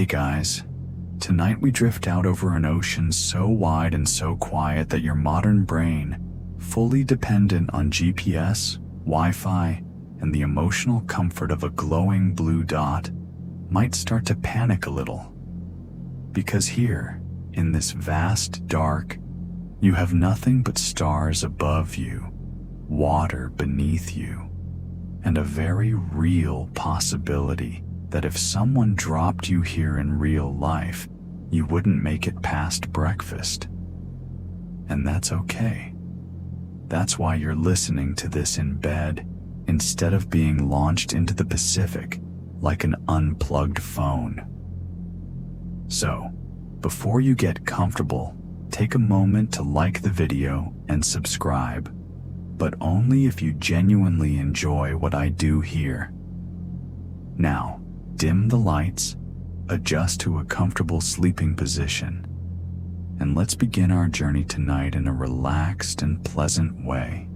Hey guys, tonight we drift out over an ocean so wide and so quiet that your modern brain, fully dependent on GPS, Wi-Fi, and the emotional comfort of a glowing blue dot, might start to panic a little. Because here, in this vast dark, you have nothing but stars above you, water beneath you, and a very real possibility that if someone dropped you here in real life, you wouldn't make it past breakfast. And that's okay. That's why you're listening to this in bed instead of being launched into the Pacific like an unplugged phone. So, before you get comfortable, take a moment to like the video and subscribe, but only if you genuinely enjoy what I do here. Now, dim the lights, adjust to a comfortable sleeping position, and let's begin our journey tonight in a relaxed and pleasant way.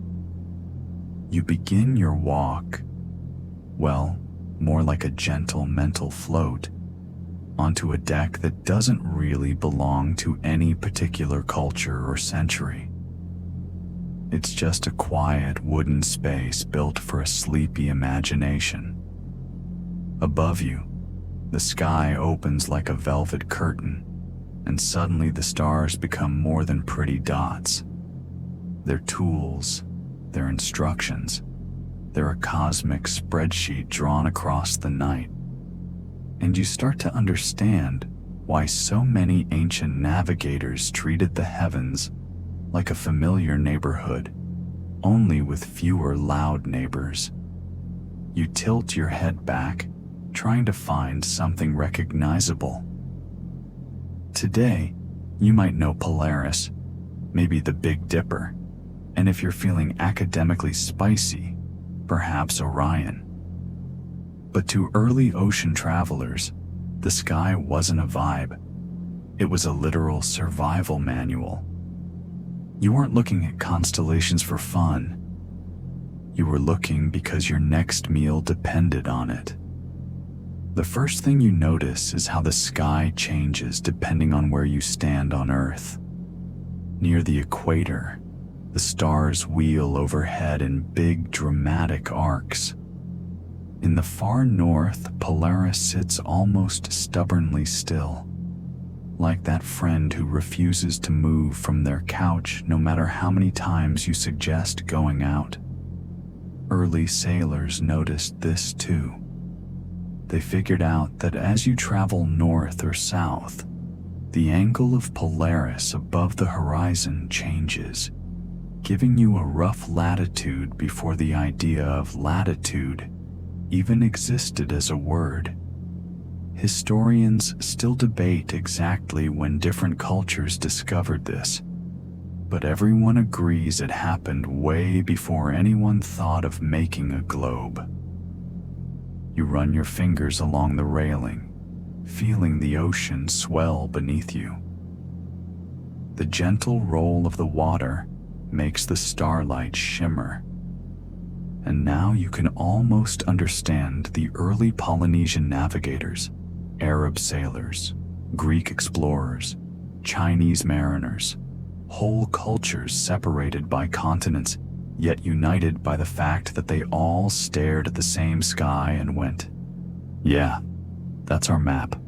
You begin your walk, well, more like a gentle mental float, onto a deck that doesn't really belong to any particular culture or century. It's just a quiet wooden space built for a sleepy imagination. Above you, the sky opens like a velvet curtain, and suddenly the stars become more than pretty dots. They're tools, they're instructions, they're a cosmic spreadsheet drawn across the night. And you start to understand why so many ancient navigators treated the heavens like a familiar neighborhood, only with fewer loud neighbors. You tilt your head back, trying to find something recognizable. Today, you might know Polaris, maybe the Big Dipper, and if you're feeling academically spicy, perhaps Orion. But to early ocean travelers, the sky wasn't a vibe. It was a literal survival manual. You weren't looking at constellations for fun. You were looking because your next meal depended on it. The first thing you notice is how the sky changes depending on where you stand on Earth. Near the equator, the stars wheel overhead in big, dramatic arcs. In the far north, Polaris sits almost stubbornly still, like that friend who refuses to move from their couch no matter how many times you suggest going out. Early sailors noticed this too. They figured out that as you travel north or south, the angle of Polaris above the horizon changes, giving you a rough latitude before the idea of latitude even existed as a word. Historians still debate exactly when different cultures discovered this, but everyone agrees it happened way before anyone thought of making a globe. You run your fingers along the railing, feeling the ocean swell beneath you. The gentle roll of the water makes the starlight shimmer. And now you can almost understand the early Polynesian navigators, Arab sailors, Greek explorers, Chinese mariners, whole cultures separated by continents, yet united by the fact that they all stared at the same sky and went, "Yeah, that's our map."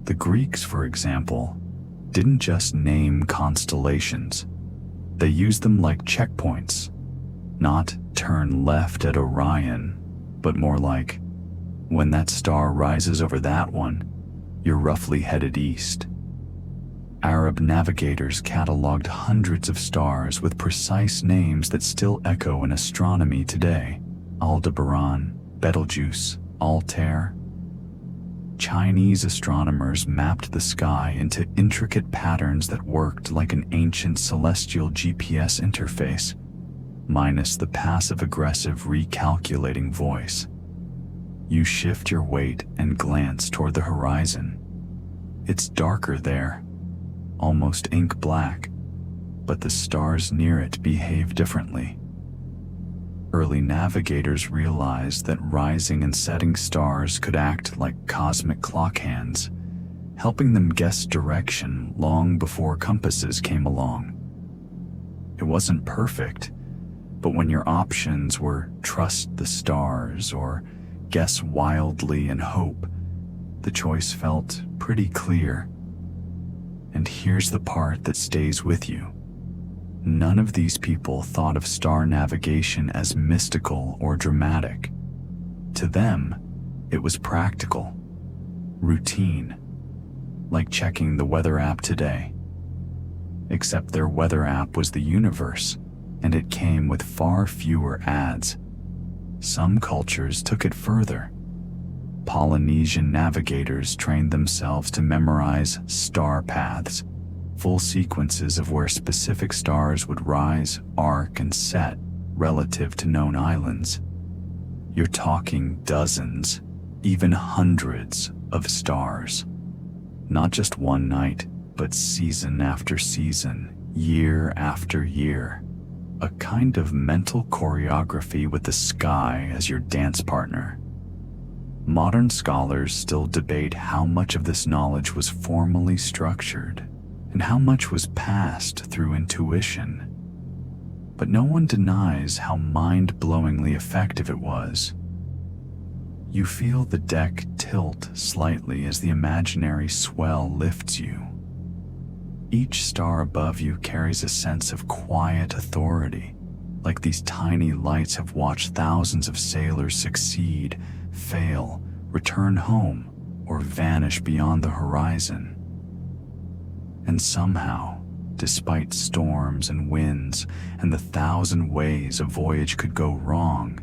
The Greeks, for example, didn't just name constellations. They used them like checkpoints, not turn left at Orion, but more like, when that star rises over that one, you're roughly headed east. Arab navigators cataloged hundreds of stars with precise names that still echo in astronomy today: Aldebaran, Betelgeuse, Altair. Chinese astronomers mapped the sky into intricate patterns that worked like an ancient celestial GPS interface, minus the passive-aggressive recalculating voice. You shift your weight and glance toward the horizon. It's darker there, almost ink black, but the stars near it behave differently. Early navigators realized that rising and setting stars could act like cosmic clock hands, helping them guess direction long before compasses came along. It wasn't perfect, but when your options were trust the stars or guess wildly and hope, the choice felt pretty clear. And here's the part that stays with you. None of these people thought of star navigation as mystical or dramatic. To them, it was practical, routine, like checking the weather app today. Except their weather app was the universe, and it came with far fewer ads. Some cultures took it further. Polynesian navigators trained themselves to memorize star paths, full sequences of where specific stars would rise, arc, and set relative to known islands. You're talking dozens, even hundreds of stars. Not just one night, but season after season, year after year. A kind of mental choreography with the sky as your dance partner. Modern scholars still debate how much of this knowledge was formally structured and how much was passed through intuition. But no one denies how mind-blowingly effective it was. You feel the deck tilt slightly as the imaginary swell lifts you. Each star above you carries a sense of quiet authority, like these tiny lights have watched thousands of sailors succeed, fail, return home, or vanish beyond the horizon. And somehow, despite storms and winds and the 1,000 ways a voyage could go wrong,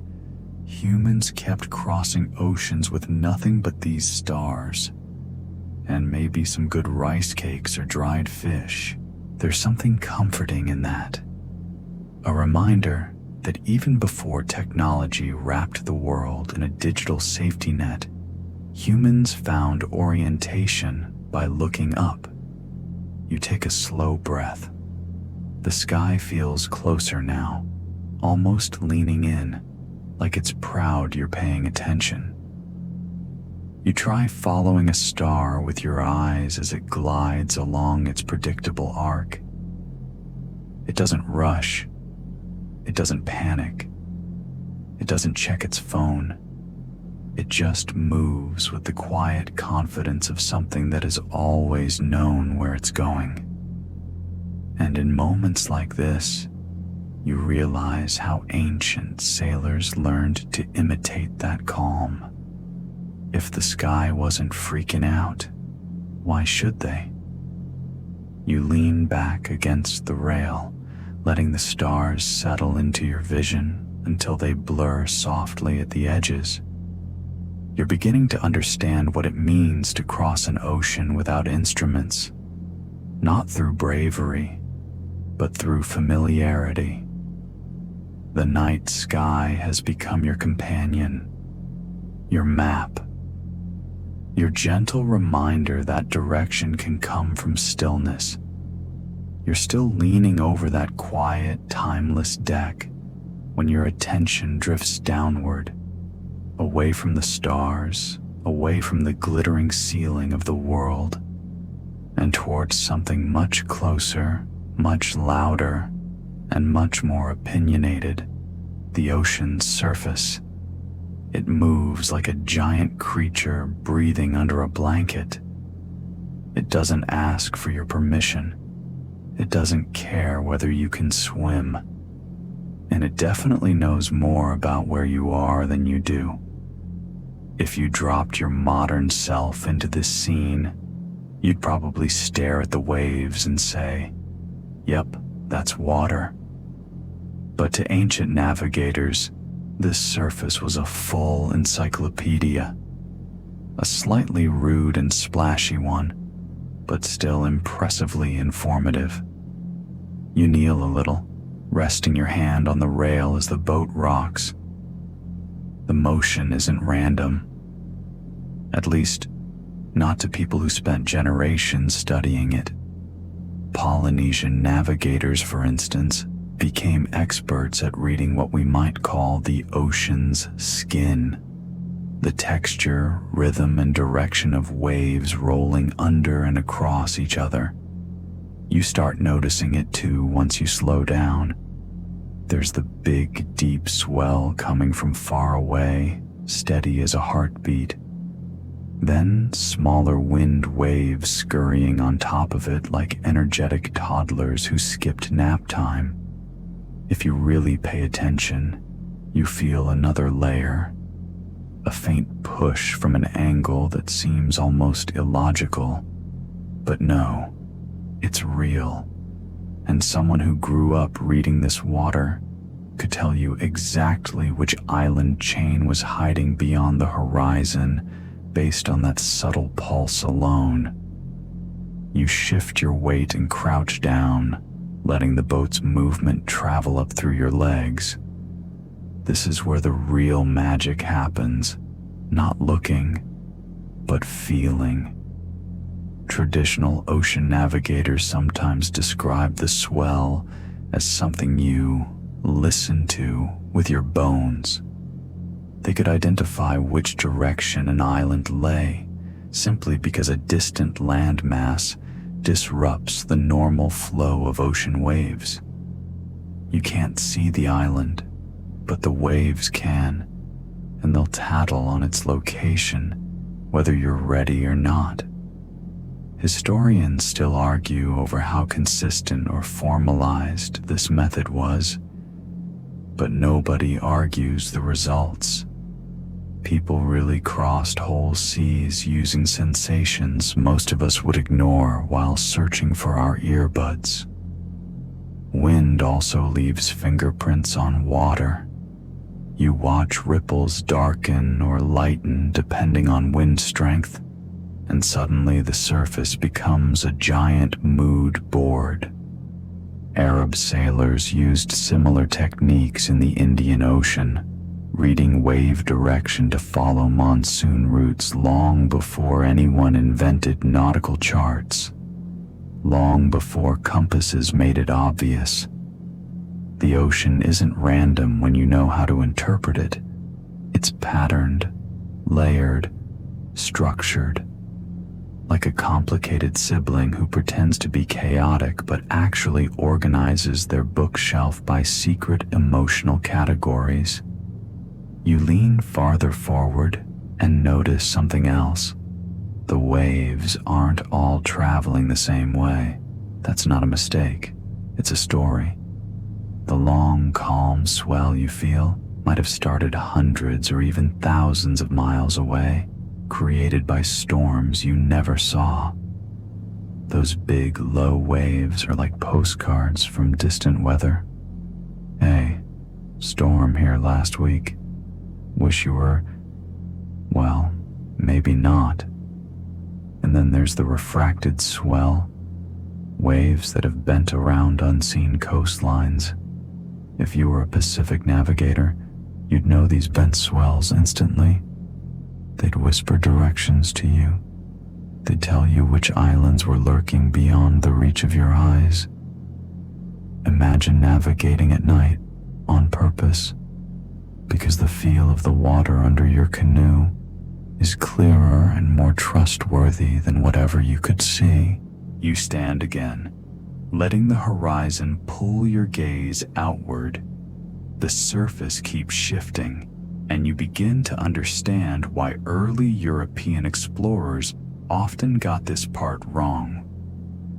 humans kept crossing oceans with nothing but these stars. And maybe some good rice cakes or dried fish. There's something comforting in that. A reminder that even before technology wrapped the world in a digital safety net, humans found orientation by looking up. You take a slow breath. The sky feels closer now, almost leaning in, like it's proud you're paying attention. You try following a star with your eyes as it glides along its predictable arc. It doesn't rush. It doesn't panic. It doesn't check its phone. It just moves with the quiet confidence of something that has always known where it's going. And in moments like this, you realize how ancient sailors learned to imitate that calm. If the sky wasn't freaking out, why should they? You lean back against the rail, letting the stars settle into your vision until they blur softly at the edges. You're beginning to understand what it means to cross an ocean without instruments, not through bravery, but through familiarity. The night sky has become your companion, your map, your gentle reminder that direction can come from stillness. You're still leaning over that quiet, timeless deck when your attention drifts downward, away from the stars, away from the glittering ceiling of the world, and towards something much closer, much louder, and much more opinionated, the ocean's surface. It moves like a giant creature breathing under a blanket. It doesn't ask for your permission. It doesn't care whether you can swim. And it definitely knows more about where you are than you do. If you dropped your modern self into this scene, you'd probably stare at the waves and say, "Yep, that's water." But to ancient navigators, this surface was a full encyclopedia, a slightly rude and splashy one, but still impressively informative. You kneel a little, resting your hand on the rail as the boat rocks. The motion isn't random. At least, not to people who spent generations studying it. Polynesian navigators, for instance, became experts at reading what we might call the ocean's skin. The texture, rhythm, and direction of waves rolling under and across each other. You start noticing it too once you slow down. There's the big, deep swell coming from far away, steady as a heartbeat. Then smaller wind waves scurrying on top of it like energetic toddlers who skipped nap time. If you really pay attention, you feel another layer, a faint push from an angle that seems almost illogical. But no, it's real. And someone who grew up reading this water could tell you exactly which island chain was hiding beyond the horizon based on that subtle pulse alone. You shift your weight and crouch down, letting the boat's movement travel up through your legs. This is where the real magic happens, not looking, but feeling. Traditional ocean navigators sometimes describe the swell as something you listen to with your bones. They could identify which direction an island lay simply because a distant landmass disrupts the normal flow of ocean waves. You can't see the island, but the waves can, and they'll tattle on its location, whether you're ready or not. Historians still argue over how consistent or formalized this method was, but nobody argues the results. People really crossed whole seas using sensations most of us would ignore while searching for our earbuds. Wind also leaves fingerprints on water. You watch ripples darken or lighten depending on wind strength, and suddenly the surface becomes a giant mood board. Arab sailors used similar techniques in the Indian Ocean, reading wave direction to follow monsoon routes long before anyone invented nautical charts, long before compasses made it obvious. The ocean isn't random when you know how to interpret it. It's patterned, layered, structured, like a complicated sibling who pretends to be chaotic but actually organizes their bookshelf by secret emotional categories. You lean farther forward and notice something else. The waves aren't all traveling the same way. That's not a mistake. It's a story. The long, calm swell you feel might have started hundreds or even thousands of miles away, created by storms you never saw. Those big, low waves are like postcards from distant weather. Hey, storm here last week. Wish you were, well, maybe not. And then there's the refracted swell, waves that have bent around unseen coastlines. If you were a Pacific navigator, you'd know these bent swells instantly. They'd whisper directions to you. They'd tell you which islands were lurking beyond the reach of your eyes. Imagine navigating at night on purpose, because the feel of the water under your canoe is clearer and more trustworthy than whatever you could see. You stand again, letting the horizon pull your gaze outward. The surface keeps shifting, and you begin to understand why early European explorers often got this part wrong.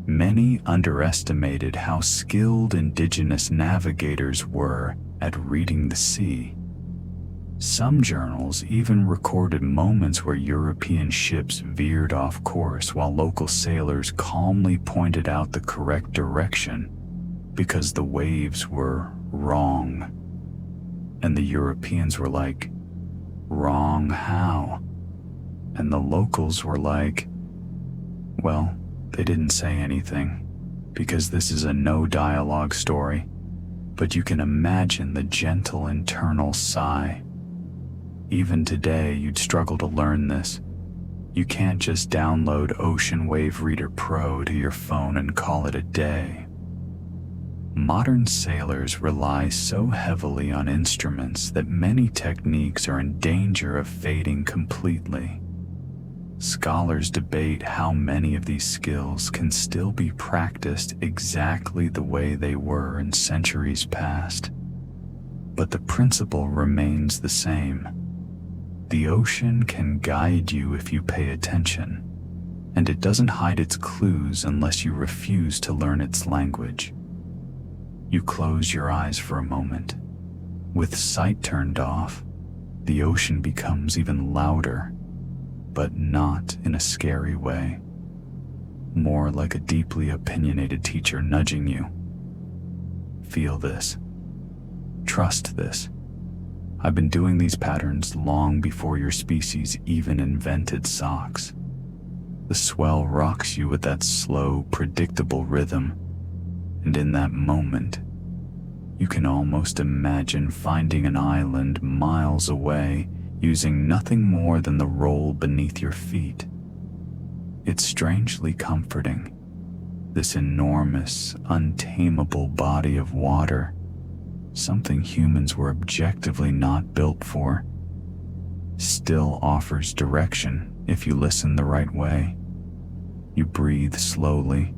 Many underestimated how skilled indigenous navigators were at reading the sea. Some journals even recorded moments where European ships veered off course while local sailors calmly pointed out the correct direction because the waves were wrong. And the Europeans were like, wrong how? And the locals were like, well, they didn't say anything because this is a no-dialogue story, but you can imagine the gentle internal sigh. Even today, you'd struggle to learn this. You can't just download Ocean Wave Reader Pro to your phone and call it a day. Modern sailors rely so heavily on instruments that many techniques are in danger of fading completely. Scholars debate how many of these skills can still be practiced exactly the way they were in centuries past. But the principle remains the same. The ocean can guide you if you pay attention, and it doesn't hide its clues unless you refuse to learn its language. You close your eyes for a moment. With sight turned off, the ocean becomes even louder, but not in a scary way. More like a deeply opinionated teacher nudging you. Feel this. Trust this. I've been doing these patterns long before your species even invented socks. The swell rocks you with that slow, predictable rhythm, and in that moment, you can almost imagine finding an island miles away using nothing more than the roll beneath your feet. It's strangely comforting. This enormous, untamable body of water, something humans were objectively not built for, still offers direction if you listen the right way. You breathe slowly,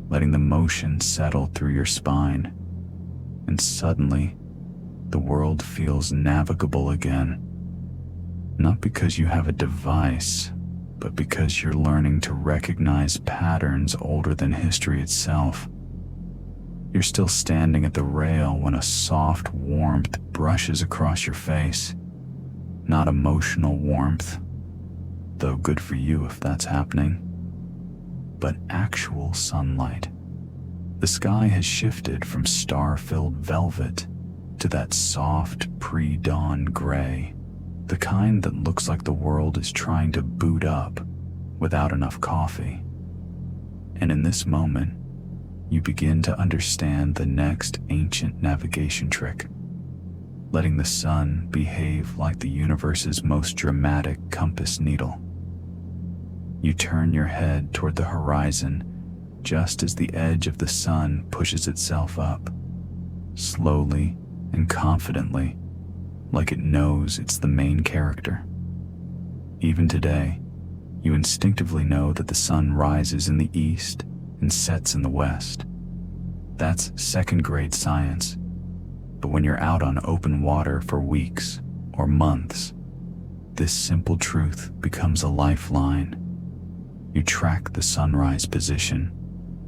letting the motion settle through your spine, and suddenly, the world feels navigable again. Not because you have a device, but because you're learning to recognize patterns older than history itself. You're still standing at the rail when a soft warmth brushes across your face. Not emotional warmth, though good for you if that's happening, but actual sunlight. The sky has shifted from star-filled velvet to that soft pre-dawn gray, the kind that looks like the world is trying to boot up without enough coffee. And in this moment, you begin to understand the next ancient navigation trick, letting the sun behave like the universe's most dramatic compass needle. You turn your head toward the horizon just as the edge of the sun pushes itself up, slowly and confidently, like it knows it's the main character. Even today, you instinctively know that the sun rises in the east and sets in the west. That's second-grade science. But when you're out on open water for weeks or months, this simple truth becomes a lifeline. You track the sunrise position.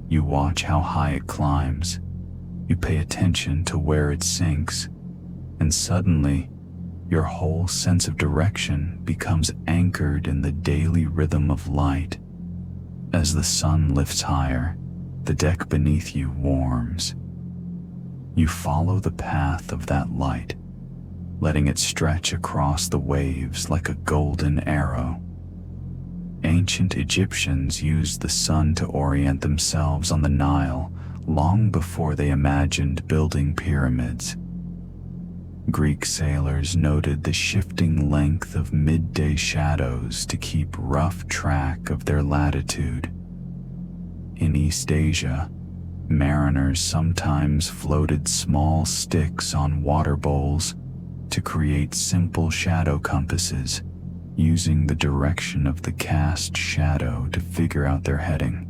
You watch how high it climbs. You pay attention to where it sinks. And suddenly, your whole sense of direction becomes anchored in the daily rhythm of light. As the sun lifts higher, the deck beneath you warms. You follow the path of that light, letting it stretch across the waves like a golden arrow. Ancient Egyptians used the sun to orient themselves on the Nile long before they imagined building pyramids. Greek sailors noted the shifting length of midday shadows to keep rough track of their latitude. In East Asia, mariners sometimes floated small sticks on water bowls to create simple shadow compasses, using the direction of the cast shadow to figure out their heading.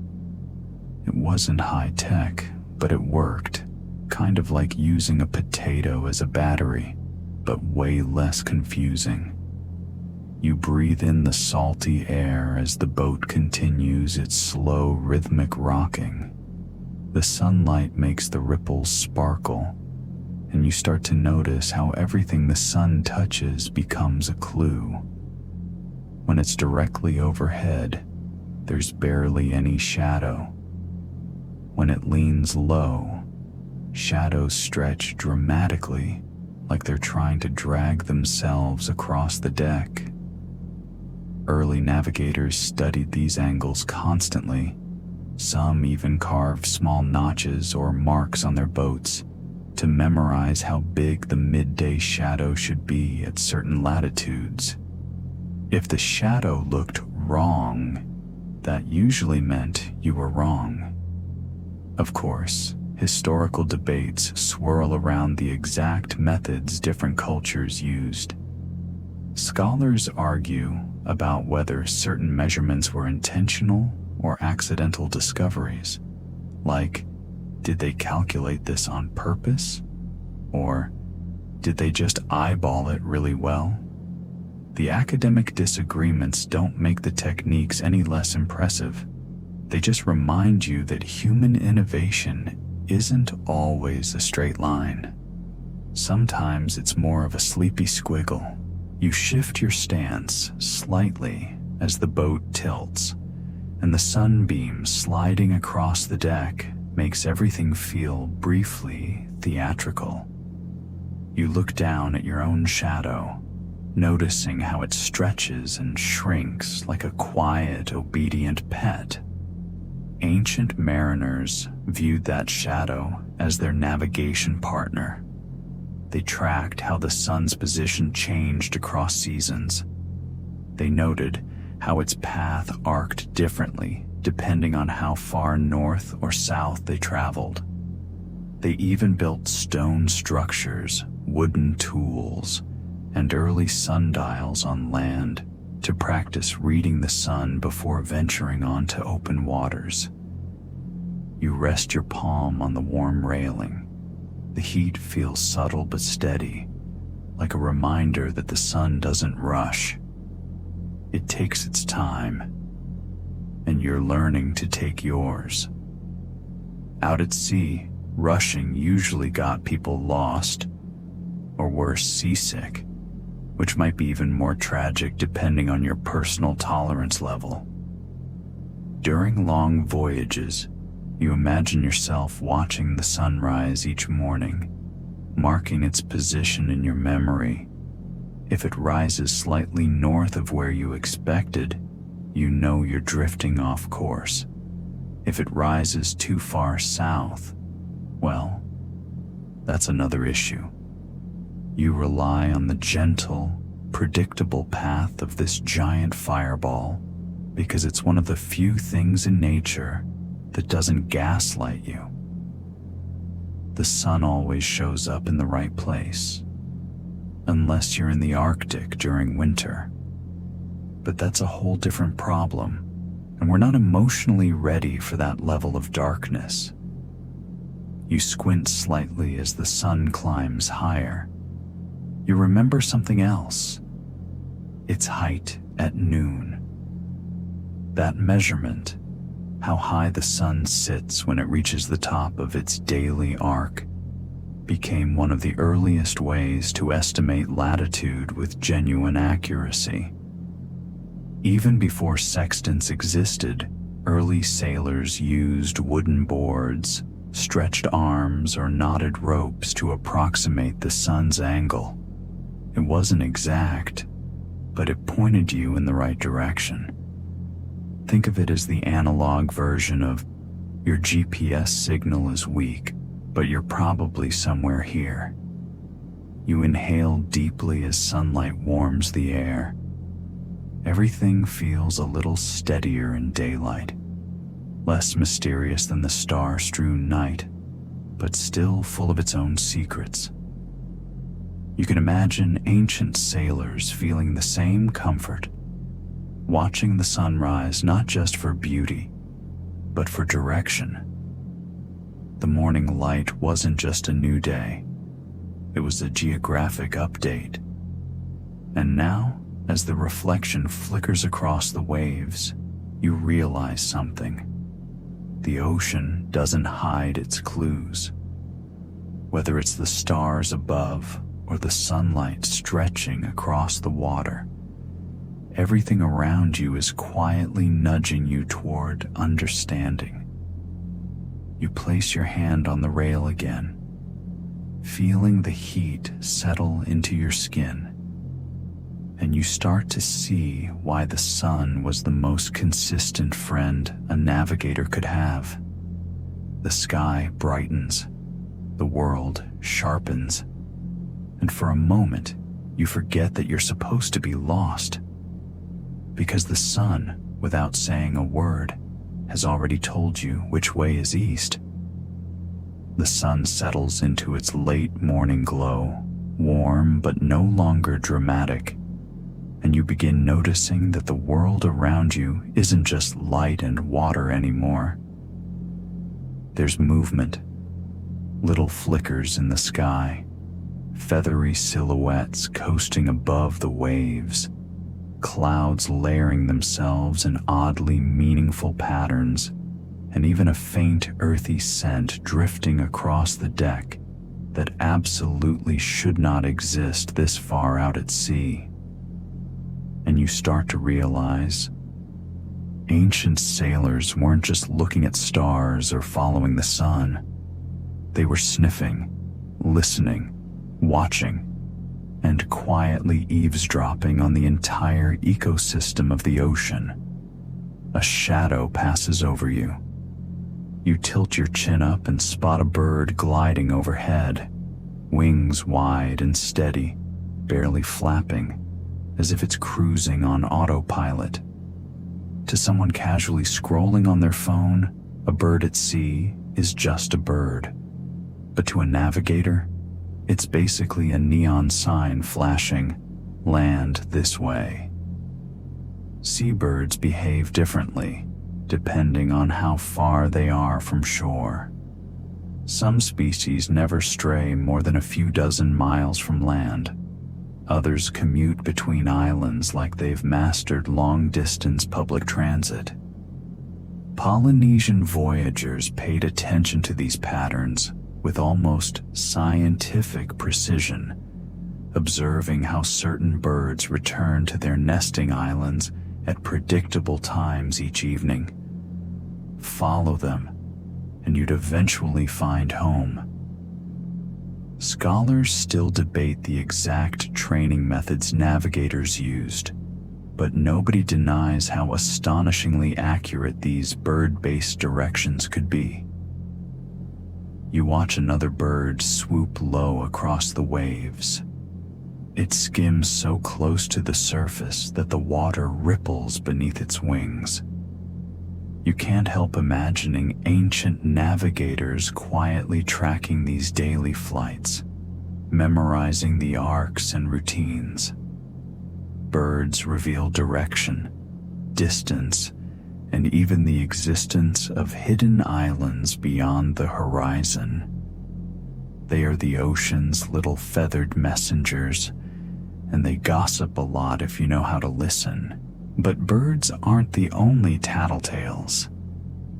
It wasn't high-tech, but it worked, kind of like using a potato as a battery, but way less confusing. You breathe in the salty air as the boat continues its slow, rhythmic rocking. The sunlight makes the ripples sparkle, and you start to notice how everything the sun touches becomes a clue. When it's directly overhead, there's barely any shadow. When it leans low, shadows stretch dramatically, like they're trying to drag themselves across the deck. Early navigators studied these angles constantly. Some even carved small notches or marks on their boats to memorize how big the midday shadow should be at certain latitudes. If the shadow looked wrong, that usually meant you were wrong. Of course, historical debates swirl around the exact methods different cultures used. Scholars argue about whether certain measurements were intentional or accidental discoveries, like, did they calculate this on purpose? Or did they just eyeball it really well? The academic disagreements don't make the techniques any less impressive. They just remind you that human innovation isn't always a straight line. Sometimes it's more of a sleepy squiggle. You shift your stance slightly as the boat tilts, and the sunbeam sliding across the deck makes everything feel briefly theatrical. You look down at your own shadow, noticing how it stretches and shrinks like a quiet, obedient pet. Ancient mariners viewed that shadow as their navigation partner. They tracked how the sun's position changed across seasons. They noted how its path arced differently depending on how far north or south they traveled. They even built stone structures, wooden tools, and early sundials on land to practice reading the sun before venturing onto open waters. You rest your palm on the warm railing. The heat feels subtle but steady, like a reminder that the sun doesn't rush. It takes its time, and you're learning to take yours. Out at sea, rushing usually got people lost, or worse, seasick, which might be even more tragic depending on your personal tolerance level. During long voyages, you imagine yourself watching the sunrise each morning, marking its position in your memory. If it rises slightly north of where you expected, you know you're drifting off course. If it rises too far south, well, that's another issue. You rely on the gentle, predictable path of this giant fireball because it's one of the few things in nature that doesn't gaslight you. The sun always shows up in the right place, unless you're in the Arctic during winter. But that's a whole different problem, and we're not emotionally ready for that level of darkness. You squint slightly as the sun climbs higher. You remember something else. Its height at noon. That measurement, how high the sun sits when it reaches the top of its daily arc, became one of the earliest ways to estimate latitude with genuine accuracy. Even before sextants existed, early sailors used wooden boards, stretched arms, or knotted ropes to approximate the sun's angle. It wasn't exact, but it pointed you in the right direction. Think of it as the analog version of your GPS signal is weak, but you're probably somewhere here. You inhale deeply as sunlight warms the air. Everything feels a little steadier in daylight, less mysterious than the star-strewn night, but still full of its own secrets. You can imagine ancient sailors feeling the same comfort, watching the sunrise not just for beauty, but for direction. The morning light wasn't just a new day, it was a geographic update. And now, as the reflection flickers across the waves, you realize something. The ocean doesn't hide its clues. Whether it's the stars above or the sunlight stretching across the water, everything around you is quietly nudging you toward understanding. You place your hand on the rail again, feeling the heat settle into your skin, and you start to see why the sun was the most consistent friend a navigator could have. The sky brightens, the world sharpens, and for a moment, you forget that you're supposed to be lost, because the sun, without saying a word, has already told you which way is east. The sun settles into its late morning glow, warm but no longer dramatic, and you begin noticing that the world around you isn't just light and water anymore. There's movement, little flickers in the sky, feathery silhouettes coasting above the waves, clouds layering themselves in oddly meaningful patterns, and even a faint earthy scent drifting across the deck that absolutely should not exist this far out at sea. And you start to realize ancient sailors weren't just looking at stars or following the sun. They were sniffing, listening, watching, and quietly eavesdropping on the entire ecosystem of the ocean. A shadow passes over you. You tilt your chin up and spot a bird gliding overhead, wings wide and steady, barely flapping, as if it's cruising on autopilot. To someone casually scrolling on their phone, a bird at sea is just a bird. But to a navigator, it's basically a neon sign flashing, "Land this way." Seabirds behave differently, depending on how far they are from shore. Some species never stray more than a few dozen miles from land. Others commute between islands like they've mastered long-distance public transit. Polynesian voyagers paid attention to these patterns with almost scientific precision, observing how certain birds return to their nesting islands at predictable times each evening. Follow them, and you'd eventually find home. Scholars still debate the exact training methods navigators used, but nobody denies how astonishingly accurate these bird-based directions could be. You watch another bird swoop low across the waves. It skims so close to the surface that the water ripples beneath its wings. You can't help imagining ancient navigators quietly tracking these daily flights, memorizing the arcs and routines. Birds reveal direction, distance, and even the existence of hidden islands beyond the horizon. They are the ocean's little feathered messengers, and they gossip a lot if you know how to listen. But birds aren't the only tattletales.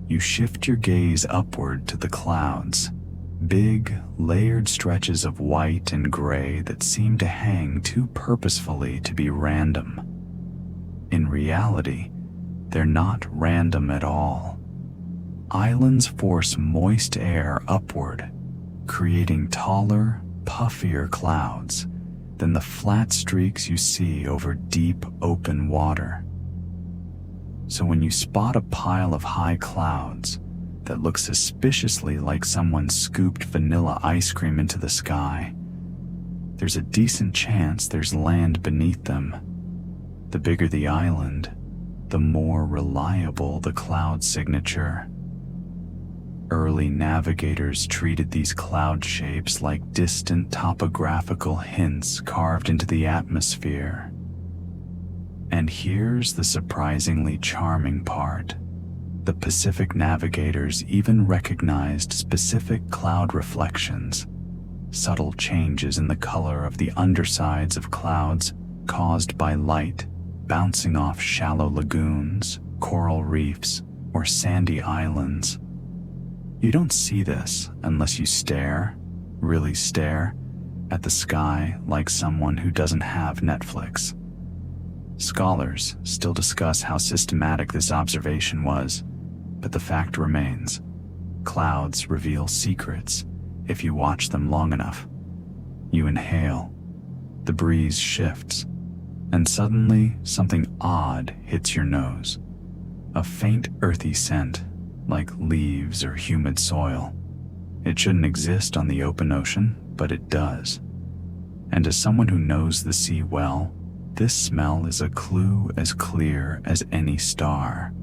You shift your gaze upward to the clouds, big, layered stretches of white and gray that seem to hang too purposefully to be random. In reality, they're not random at all. Islands force moist air upward, creating taller, puffier clouds than the flat streaks you see over deep, open water. So when you spot a pile of high clouds that look suspiciously like someone scooped vanilla ice cream into the sky, there's a decent chance there's land beneath them. The bigger the island, the more reliable the cloud signature. Early navigators treated these cloud shapes like distant topographical hints carved into the atmosphere. And here's the surprisingly charming part. The Pacific navigators even recognized specific cloud reflections, subtle changes in the color of the undersides of clouds caused by light bouncing off shallow lagoons, coral reefs, or sandy islands. You don't see this unless you stare, really stare, at the sky like someone who doesn't have Netflix. Scholars still discuss how systematic this observation was, but the fact remains. Clouds reveal secrets if you watch them long enough. You inhale, the breeze shifts, and suddenly something odd hits your nose. A faint earthy scent, like leaves or humid soil. It shouldn't exist on the open ocean, but it does. And as someone who knows the sea well, this smell is a clue as clear as any star.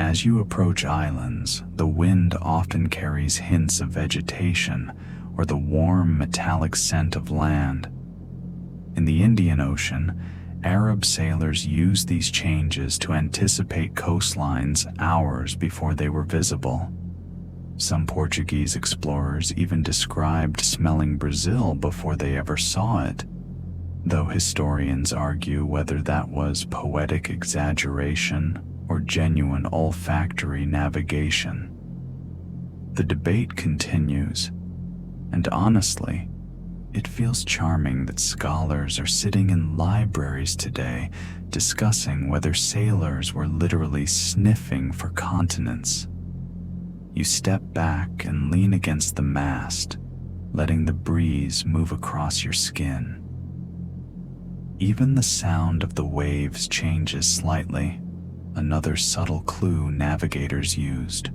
As you approach islands, the wind often carries hints of vegetation or the warm metallic scent of land. In the Indian Ocean, Arab sailors used these changes to anticipate coastlines hours before they were visible. Some Portuguese explorers even described smelling Brazil before they ever saw it, though historians argue whether that was poetic exaggeration or genuine olfactory navigation. The debate continues, and honestly, it feels charming that scholars are sitting in libraries today discussing whether sailors were literally sniffing for continents. You step back and lean against the mast, letting the breeze move across your skin. Even the sound of the waves changes slightly, another subtle clue navigators used.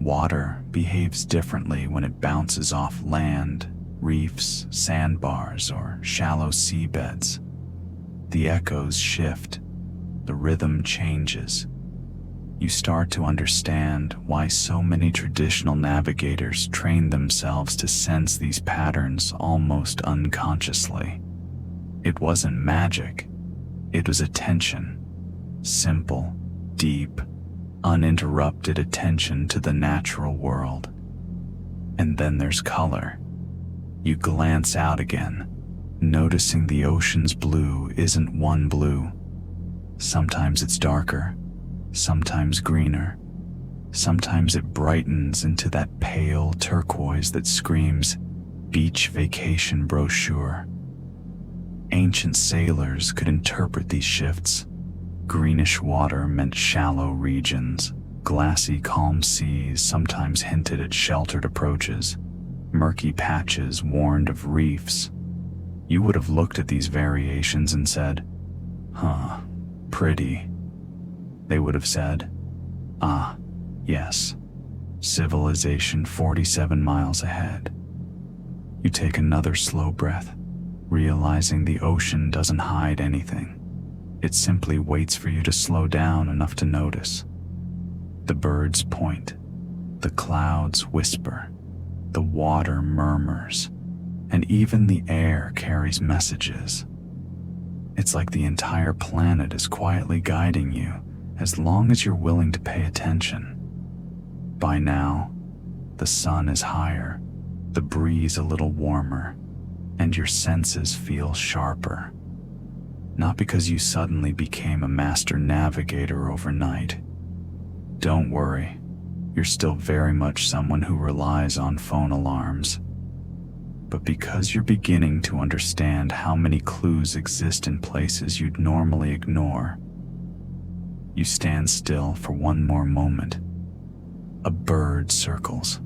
Water behaves differently when it bounces off land, reefs, sandbars, or shallow seabeds. The echoes shift, the rhythm changes. You start to understand why so many traditional navigators train themselves to sense these patterns almost unconsciously. It wasn't magic, it was attention. Simple, deep, uninterrupted attention to the natural world. And then there's color. You glance out again, noticing the ocean's blue isn't one blue. Sometimes it's darker, sometimes greener, sometimes it brightens into that pale turquoise that screams beach vacation brochure. Ancient sailors could interpret these shifts. Greenish water meant shallow regions. Glassy, calm seas sometimes hinted at sheltered approaches. Murky patches warned of reefs. You would have looked at these variations and said, "Huh, pretty." They would have said, "Ah, yes, civilization 47 miles ahead." You take another slow breath, realizing the ocean doesn't hide anything. It simply waits for you to slow down enough to notice. The birds point, the clouds whisper, the water murmurs, and even the air carries messages. It's like the entire planet is quietly guiding you as long as you're willing to pay attention. By now, the sun is higher, the breeze a little warmer, and your senses feel sharper. Not because you suddenly became a master navigator overnight. Don't worry, you're still very much someone who relies on phone alarms. But because you're beginning to understand how many clues exist in places you'd normally ignore, you stand still for one more moment. A bird circles,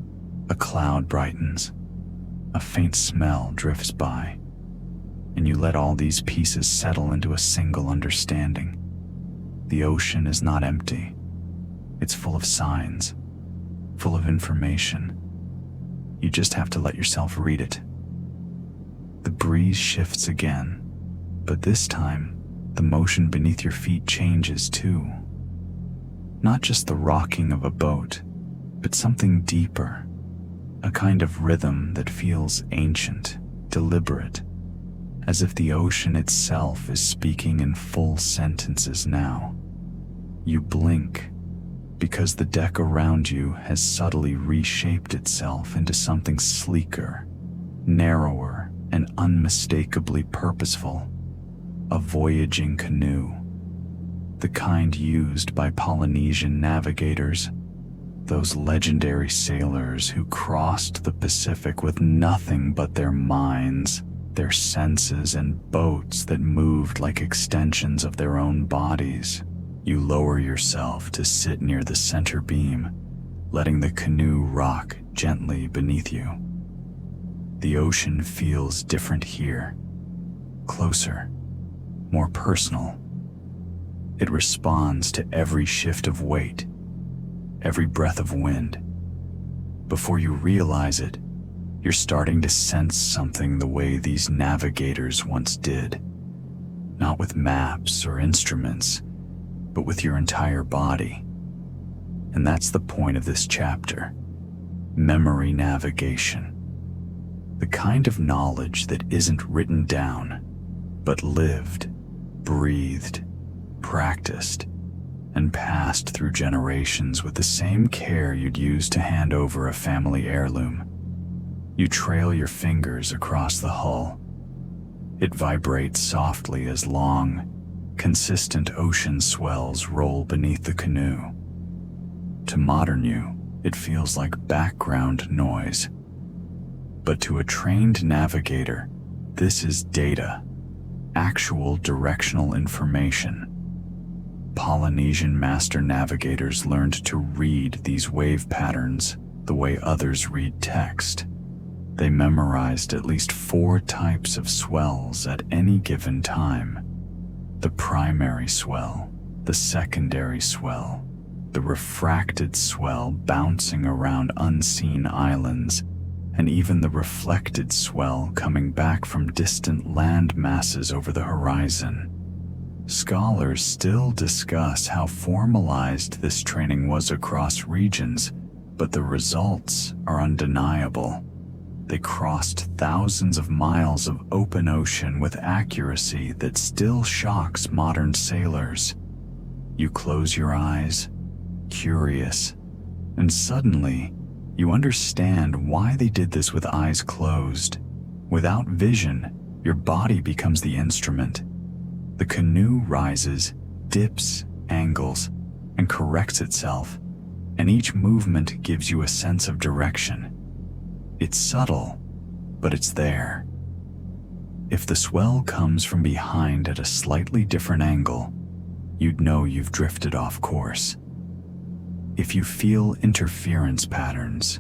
a cloud brightens, a faint smell drifts by, and you let all these pieces settle into a single understanding. The ocean is not empty. It's full of signs, full of information. You just have to let yourself read it. The breeze shifts again, but this time, the motion beneath your feet changes too. Not just the rocking of a boat, but something deeper, a kind of rhythm that feels ancient, deliberate, as if the ocean itself is speaking in full sentences now. You blink, because the deck around you has subtly reshaped itself into something sleeker, narrower, and unmistakably purposeful. A voyaging canoe, the kind used by Polynesian navigators, those legendary sailors who crossed the Pacific with nothing but their minds, their senses, and boats that moved like extensions of their own bodies. You lower yourself to sit near the center beam, letting the canoe rock gently beneath you. The ocean feels different here, closer, more personal. It responds to every shift of weight, every breath of wind. Before you realize it, you're starting to sense something the way these navigators once did. Not with maps or instruments, but with your entire body. And that's the point of this chapter. Memory navigation. The kind of knowledge that isn't written down, but lived, breathed, practiced, and passed through generations with the same care you'd use to hand over a family heirloom. You trail your fingers across the hull. It vibrates softly as long, consistent ocean swells roll beneath the canoe. To modern you, it feels like background noise. But to a trained navigator, this is data, actual directional information. Polynesian master navigators learned to read these wave patterns the way others read text. They memorized at least 4 types of swells at any given time. The primary swell, the secondary swell, the refracted swell bouncing around unseen islands, and even the reflected swell coming back from distant land masses over the horizon. Scholars still discuss how formalized this training was across regions, but the results are undeniable. They crossed thousands of miles of open ocean with accuracy that still shocks modern sailors. You close your eyes, curious, and suddenly you understand why they did this with eyes closed. Without vision, your body becomes the instrument. The canoe rises, dips, angles, and corrects itself, and each movement gives you a sense of direction. It's subtle, but it's there. If the swell comes from behind at a slightly different angle, you'd know you've drifted off course. If you feel interference patterns,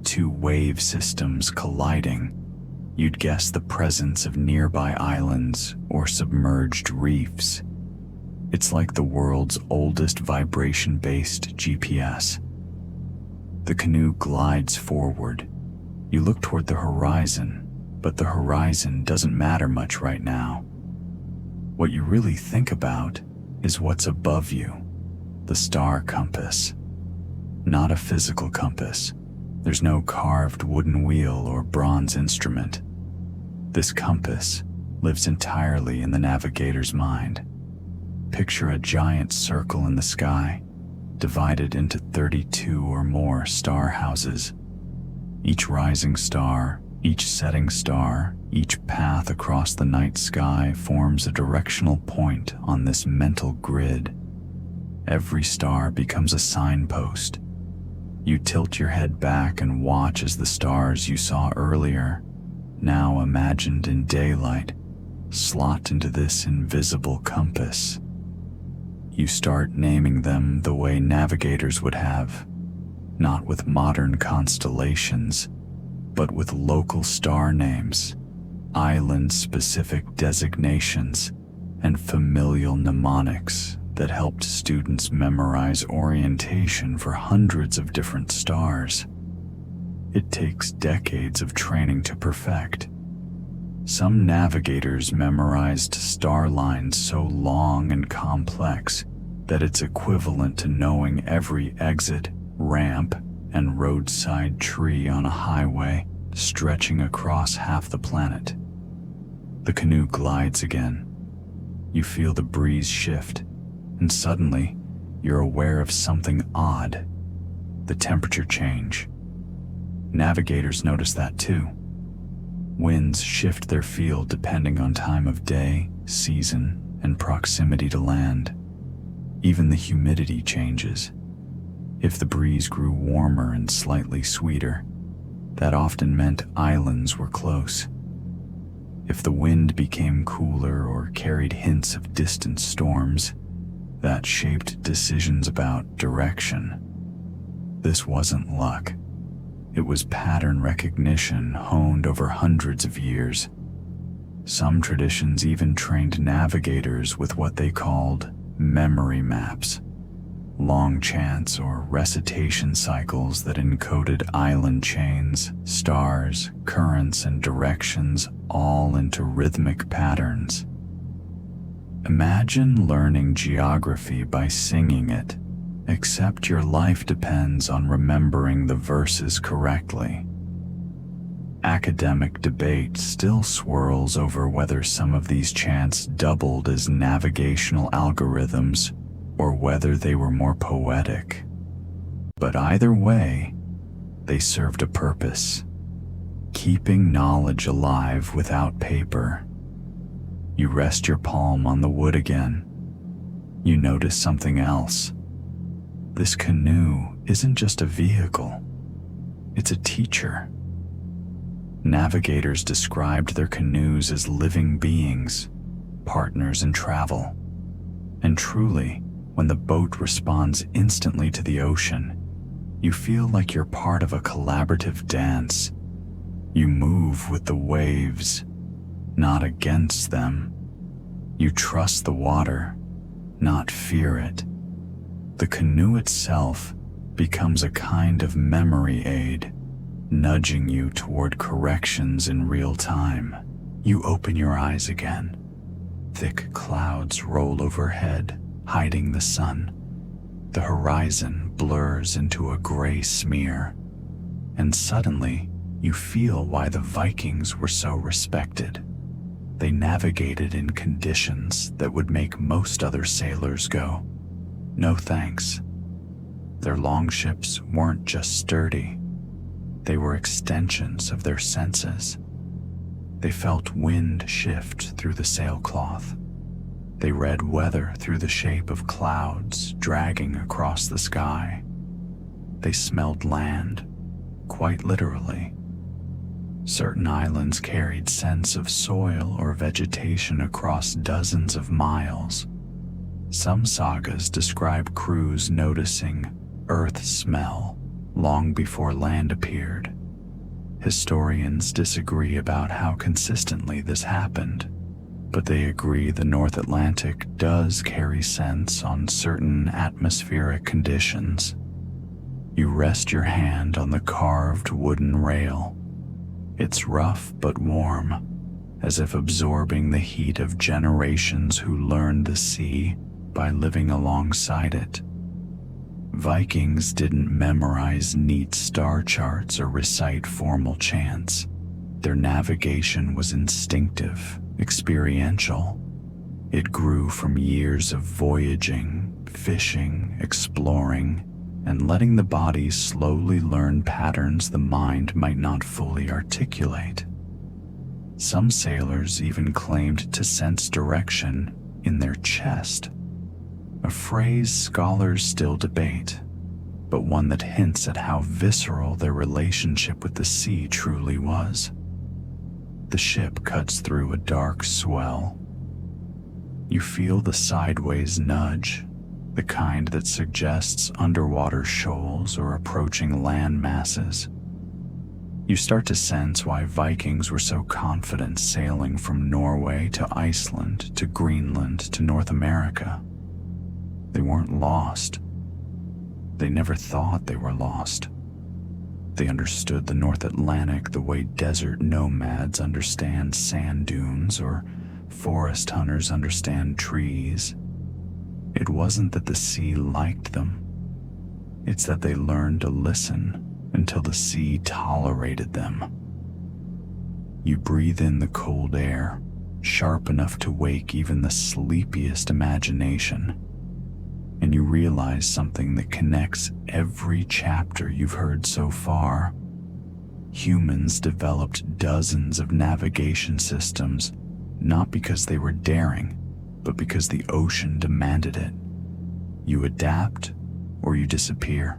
2 wave systems colliding, you'd guess the presence of nearby islands or submerged reefs. It's like the world's oldest vibration-based GPS. The canoe glides forward. You look toward the horizon, but the horizon doesn't matter much right now. What you really think about is what's above you, the star compass. Not a physical compass. There's no carved wooden wheel or bronze instrument. This compass lives entirely in the navigator's mind. Picture a giant circle in the sky, divided into 32 or more star houses. Each rising star, each setting star, each path across the night sky forms a directional point on this mental grid. Every star becomes a signpost. You tilt your head back and watch as the stars you saw earlier, now imagined in daylight, slot into this invisible compass. You start naming them the way navigators would have, not with modern constellations, but with local star names, island-specific designations, and familial mnemonics that helped students memorize orientation for hundreds of different stars. It takes decades of training to perfect. Some navigators memorized star lines so long and complex that it's equivalent to knowing every exit, ramp, and roadside tree on a highway stretching across half the planet. The canoe glides again. You feel the breeze shift, and suddenly you're aware of something odd. The temperature change. Navigators notice that too. Winds shift their field depending on time of day, season, and proximity to land. Even the humidity changes. If the breeze grew warmer and slightly sweeter, that often meant islands were close. If the wind became cooler or carried hints of distant storms, that shaped decisions about direction. This wasn't luck. It was pattern recognition honed over hundreds of years. Some traditions even trained navigators with what they called memory maps, long chants or recitation cycles that encoded island chains, stars, currents, and directions all into rhythmic patterns. Imagine learning geography by singing it, except your life depends on remembering the verses correctly. Academic debate still swirls over whether some of these chants doubled as navigational algorithms or whether they were more poetic. But either way, they served a purpose, keeping knowledge alive without paper. You rest your palm on the wood again. You notice something else. This canoe isn't just a vehicle, it's a teacher. Navigators described their canoes as living beings, partners in travel. And truly, when the boat responds instantly to the ocean, you feel like you're part of a collaborative dance. You move with the waves, not against them. You trust the water, not fear it. The canoe itself becomes a kind of memory aid, nudging you toward corrections in real time. You open your eyes again. Thick clouds roll overhead, hiding the sun. The horizon blurs into a gray smear, and suddenly you feel why the Vikings were so respected. They navigated in conditions that would make most other sailors go, "No thanks." Their longships weren't just sturdy, they were extensions of their senses. They felt wind shift through the sailcloth. They read weather through the shape of clouds dragging across the sky. They smelled land, quite literally. Certain islands carried scents of soil or vegetation across dozens of miles. Some sagas describe crews noticing earth smell long before land appeared. Historians disagree about how consistently this happened, but they agree the North Atlantic does carry scents on certain atmospheric conditions. You rest your hand on the carved wooden rail. It's rough but warm, as if absorbing the heat of generations who learned the sea by living alongside it. Vikings didn't memorize neat star charts or recite formal chants. Their navigation was instinctive, experiential. It grew from years of voyaging, fishing, exploring, and letting the body slowly learn patterns the mind might not fully articulate. Some sailors even claimed to sense direction in their chest, a phrase scholars still debate, but one that hints at how visceral their relationship with the sea truly was. The ship cuts through a dark swell. You feel the sideways nudge, the kind that suggests underwater shoals or approaching land masses. You start to sense why Vikings were so confident sailing from Norway to Iceland to Greenland to North America. They weren't lost. They never thought they were lost. They understood the North Atlantic the way desert nomads understand sand dunes or forest hunters understand trees. It wasn't that the sea liked them. It's that they learned to listen until the sea tolerated them. You breathe in the cold air, sharp enough to wake even the sleepiest imagination, and you realize something that connects every chapter you've heard so far. Humans developed dozens of navigation systems, not because they were daring, but because the ocean demanded it. You adapt or you disappear.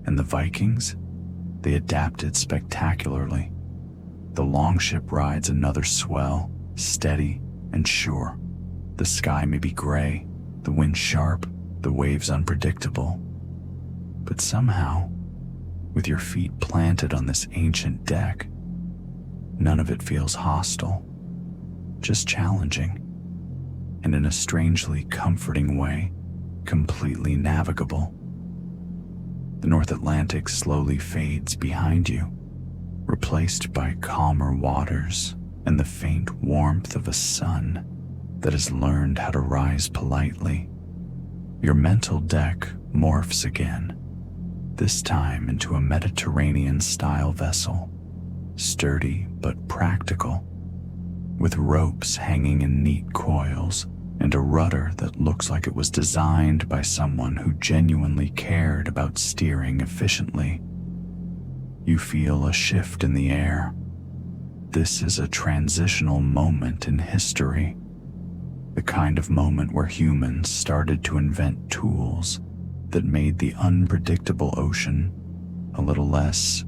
And the Vikings, they adapted spectacularly. The longship rides another swell, steady and sure. The sky may be gray, the wind sharp, the waves unpredictable. But somehow, with your feet planted on this ancient deck, none of it feels hostile, just challenging, and in a strangely comforting way, completely navigable. The North Atlantic slowly fades behind you, replaced by calmer waters and the faint warmth of a sun that has learned how to rise politely. Your mental deck morphs again, this time into a Mediterranean-style vessel, sturdy but practical, with ropes hanging in neat coils and a rudder that looks like it was designed by someone who genuinely cared about steering efficiently. You feel a shift in the air. This is a transitional moment in history, the kind of moment where humans started to invent tools that made the unpredictable ocean a little less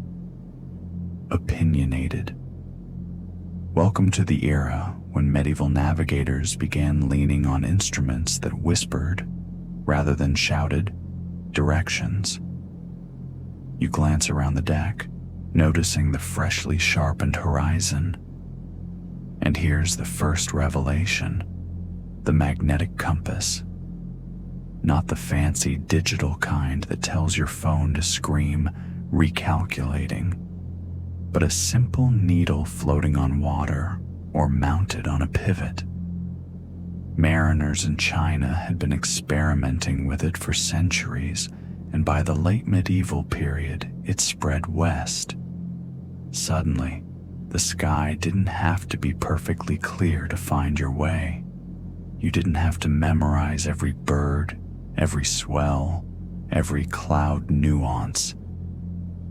opinionated. Welcome to the era when medieval navigators began leaning on instruments that whispered, rather than shouted, directions. You glance around the deck, noticing the freshly sharpened horizon. And here's the first revelation: the magnetic compass. Not the fancy digital kind that tells your phone to scream, recalculating, but a simple needle floating on water or mounted on a pivot. Mariners in China had been experimenting with it for centuries, and by the late medieval period, it spread west. Suddenly, the sky didn't have to be perfectly clear to find your way. You didn't have to memorize every bird, every swell, every cloud nuance.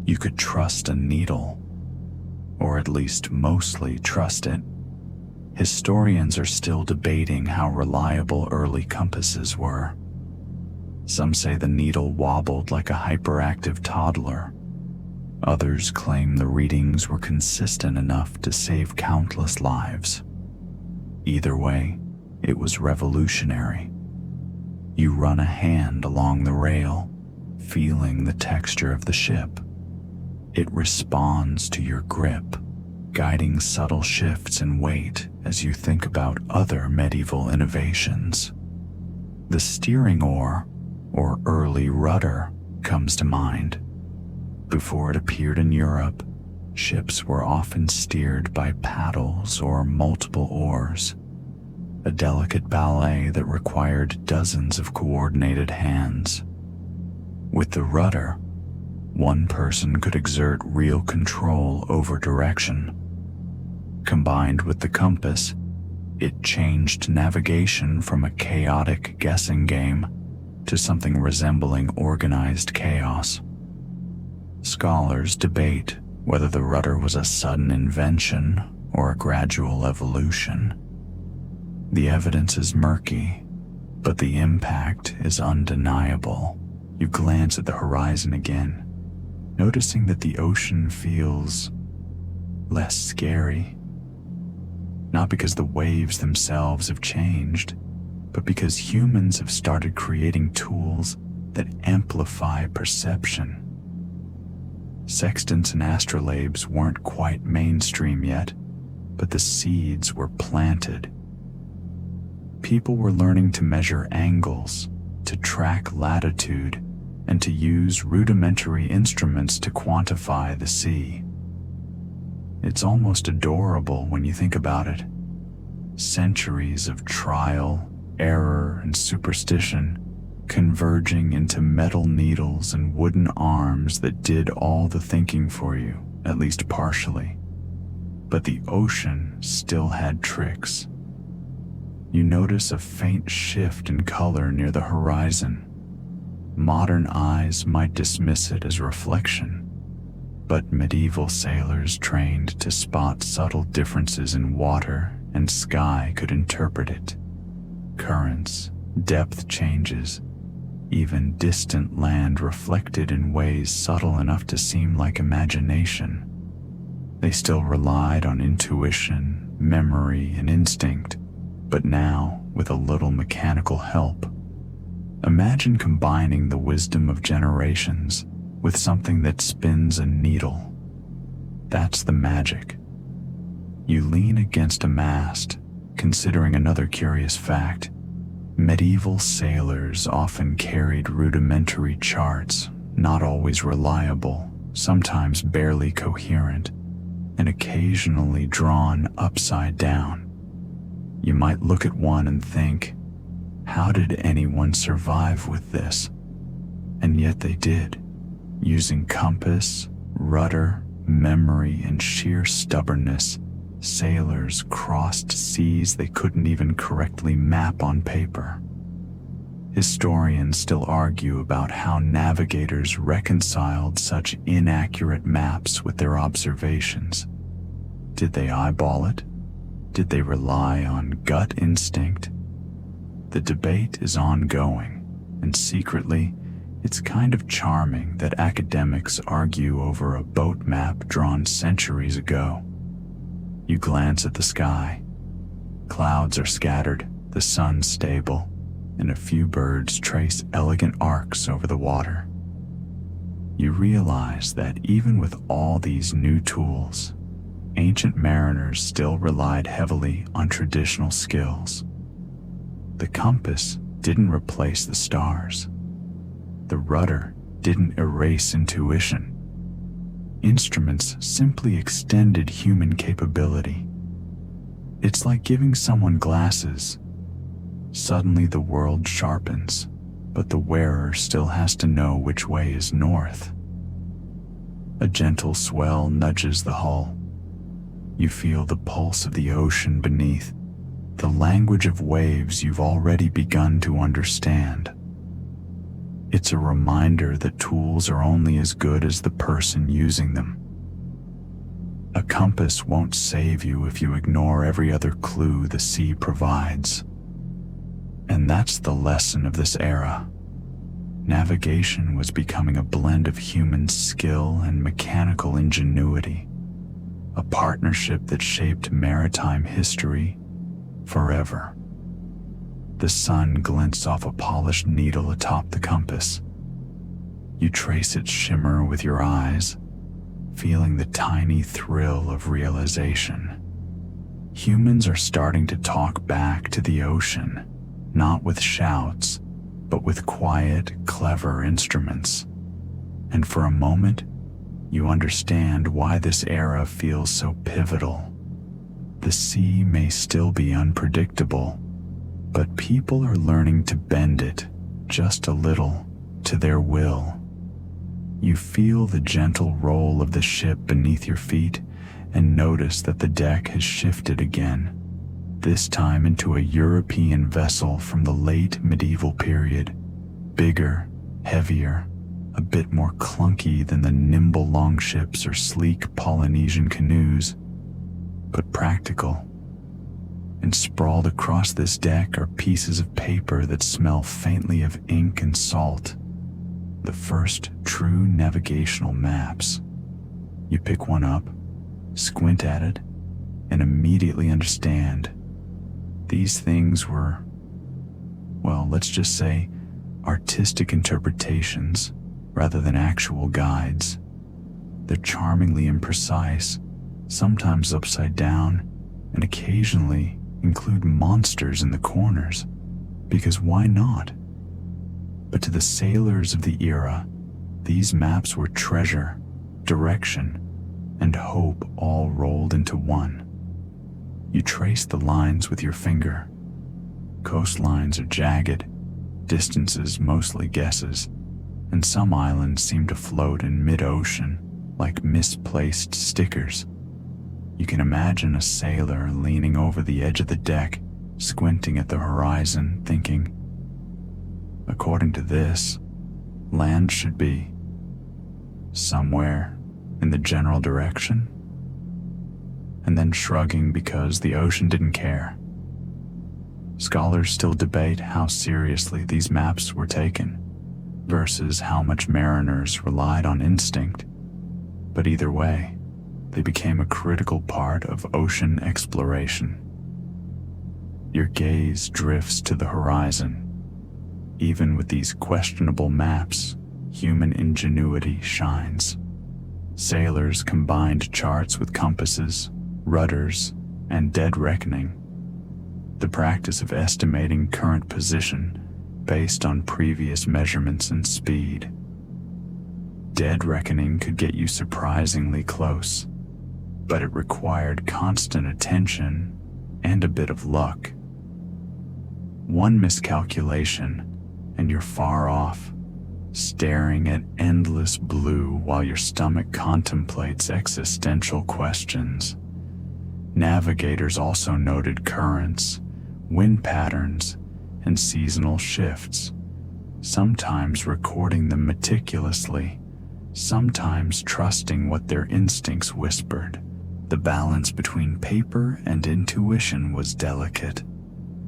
You could trust a needle, or at least mostly trust it. Historians are still debating how reliable early compasses were. Some say the needle wobbled like a hyperactive toddler. Others claim the readings were consistent enough to save countless lives. Either way, it was revolutionary. You run a hand along the rail, feeling the texture of the ship. It responds to your grip, guiding subtle shifts in weight as you think about other medieval innovations. The steering oar, or early rudder, comes to mind. Before it appeared in Europe, ships were often steered by paddles or multiple oars, a delicate ballet that required dozens of coordinated hands. With the rudder, one person could exert real control over direction. Combined with the compass, it changed navigation from a chaotic guessing game to something resembling organized chaos. Scholars debate whether the rudder was a sudden invention or a gradual evolution. The evidence is murky, but the impact is undeniable. You glance at the horizon again, noticing that the ocean feels less scary. Not because the waves themselves have changed, but because humans have started creating tools that amplify perception. Sextants and astrolabes weren't quite mainstream yet, but the seeds were planted. People were learning to measure angles, to track latitude, and to use rudimentary instruments to quantify the sea. It's almost adorable when you think about it. Centuries of trial, error, and superstition converging into metal needles and wooden arms that did all the thinking for you, at least partially. But the ocean still had tricks. You notice a faint shift in color near the horizon. Modern eyes might dismiss it as reflection, but medieval sailors trained to spot subtle differences in water and sky could interpret it. Currents, depth changes, even distant land reflected in ways subtle enough to seem like imagination. They still relied on intuition, memory, and instinct, but now with a little mechanical help. Imagine combining the wisdom of generations with something that spins a needle. That's the magic. You lean against a mast, considering another curious fact. Medieval sailors often carried rudimentary charts, not always reliable, sometimes barely coherent, and occasionally drawn upside down. You might look at one and think, how did anyone survive with this? And yet they did, using compass, rudder, memory, and sheer stubbornness. Sailors crossed seas they couldn't even correctly map on paper. Historians still argue about how navigators reconciled such inaccurate maps with their observations. Did they eyeball it? Did they rely on gut instinct? The debate is ongoing, and secretly, it's kind of charming that academics argue over a boat map drawn centuries ago. You glance at the sky. Clouds are scattered, the sun stable, and a few birds trace elegant arcs over the water. You realize that even with all these new tools, ancient mariners still relied heavily on traditional skills. The compass didn't replace the stars. The rudder didn't erase intuition. Instruments simply extended human capability. It's like giving someone glasses. Suddenly the world sharpens, but the wearer still has to know which way is north. A gentle swell nudges the hull. You feel the pulse of the ocean beneath, the language of waves you've already begun to understand. It's a reminder that tools are only as good as the person using them. A compass won't save you if you ignore every other clue the sea provides. And that's the lesson of this era. Navigation was becoming a blend of human skill and mechanical ingenuity, a partnership that shaped maritime history forever. The sun glints off a polished needle atop the compass. You trace its shimmer with your eyes, feeling the tiny thrill of realization. Humans are starting to talk back to the ocean, not with shouts, but with quiet, clever instruments. And for a moment, you understand why this era feels so pivotal. The sea may still be unpredictable, but people are learning to bend it, just a little, to their will. You feel the gentle roll of the ship beneath your feet and notice that the deck has shifted again, this time into a European vessel from the late medieval period, bigger, heavier, a bit more clunky than the nimble longships or sleek Polynesian canoes, but practical. And sprawled across this deck are pieces of paper that smell faintly of ink and salt. The first true navigational maps. You pick one up, squint at it, and immediately understand. These things were, well, let's just say, artistic interpretations rather than actual guides. They're charmingly imprecise, sometimes upside down, and occasionally include monsters in the corners, because why not? But to the sailors of the era, these maps were treasure, direction, and hope all rolled into one. You trace the lines with your finger. Coastlines are jagged, distances mostly guesses, and some islands seem to float in mid-ocean like misplaced stickers. You can imagine a sailor leaning over the edge of the deck, squinting at the horizon, thinking, according to this, land should be somewhere in the general direction, and then shrugging because the ocean didn't care. Scholars still debate how seriously these maps were taken versus how much mariners relied on instinct, but either way, they became a critical part of ocean exploration. Your gaze drifts to the horizon. Even with these questionable maps, human ingenuity shines. Sailors combined charts with compasses, rudders, and dead reckoning. The practice of estimating current position based on previous measurements and speed. Dead reckoning could get you surprisingly close, but it required constant attention and a bit of luck. One miscalculation, and you're far off, staring at endless blue while your stomach contemplates existential questions. Navigators also noted currents, wind patterns, and seasonal shifts, sometimes recording them meticulously, sometimes trusting what their instincts whispered. The balance between paper and intuition was delicate,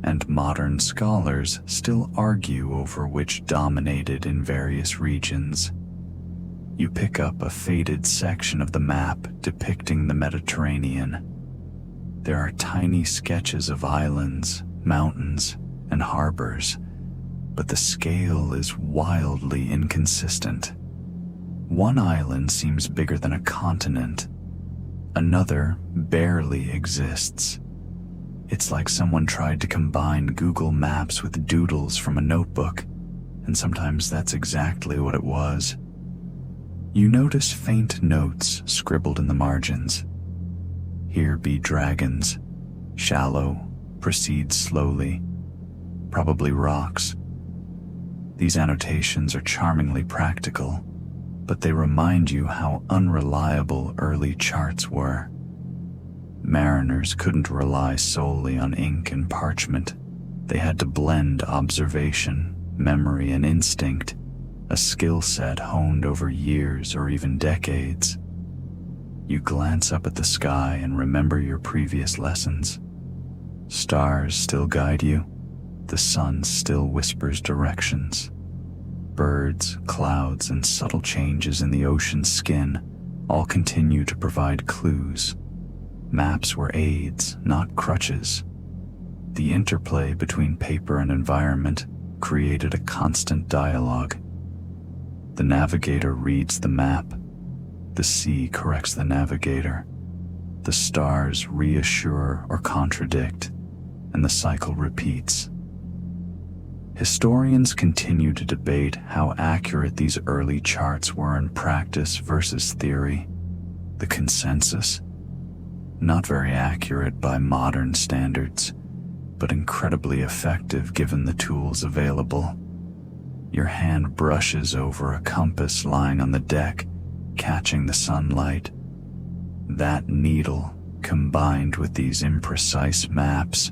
and modern scholars still argue over which dominated in various regions. You pick up a faded section of the map depicting the Mediterranean. There are tiny sketches of islands, mountains, and harbors, but the scale is wildly inconsistent. One island seems bigger than a continent. Another barely exists. It's like someone tried to combine Google Maps with doodles from a notebook, and sometimes that's exactly what it was. You notice faint notes scribbled in the margins. Here be dragons, shallow, proceed slowly, probably rocks. These annotations are charmingly practical, but they remind you how unreliable early charts were. Mariners couldn't rely solely on ink and parchment. They had to blend observation, memory, and instinct, a skill set honed over years or even decades. You glance up at the sky and remember your previous lessons. Stars still guide you. The sun still whispers directions. Birds, clouds, and subtle changes in the ocean's skin all continue to provide clues. Maps were aids, not crutches. The interplay between paper and environment created a constant dialogue. The navigator reads the map. The sea corrects the navigator. The stars reassure or contradict, and the cycle repeats. Historians continue to debate how accurate these early charts were in practice versus theory. The consensus? Not very accurate by modern standards, but incredibly effective given the tools available. Your hand brushes over a compass lying on the deck, catching the sunlight. That needle, combined with these imprecise maps,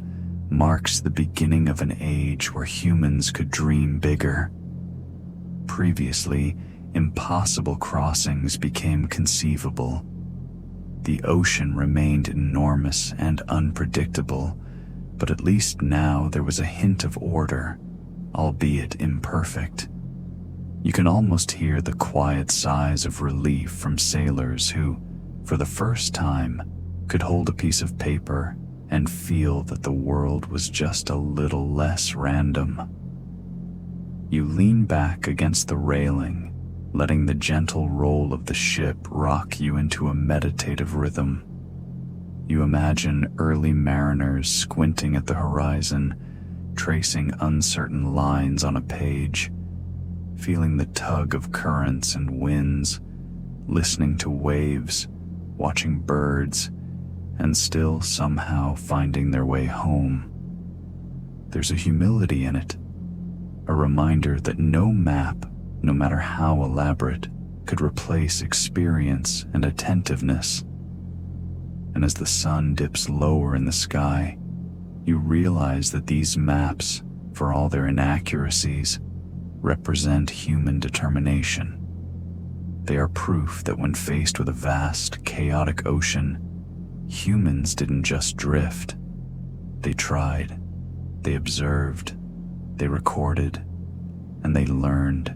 marks the beginning of an age where humans could dream bigger. Previously, impossible crossings became conceivable. The ocean remained enormous and unpredictable, but at least now there was a hint of order, albeit imperfect. You can almost hear the quiet sighs of relief from sailors who, for the first time, could hold a piece of paper and feel that the world was just a little less random. You lean back against the railing, letting the gentle roll of the ship rock you into a meditative rhythm. You imagine early mariners squinting at the horizon, tracing uncertain lines on a page, feeling the tug of currents and winds, listening to waves, watching birds, and still somehow finding their way home. There's a humility in it, a reminder that no map, no matter how elaborate, could replace experience and attentiveness. And as the sun dips lower in the sky, you realize that these maps, for all their inaccuracies, represent human determination. They are proof that when faced with a vast, chaotic ocean, humans didn't just drift. They tried, they observed, they recorded, and they learned.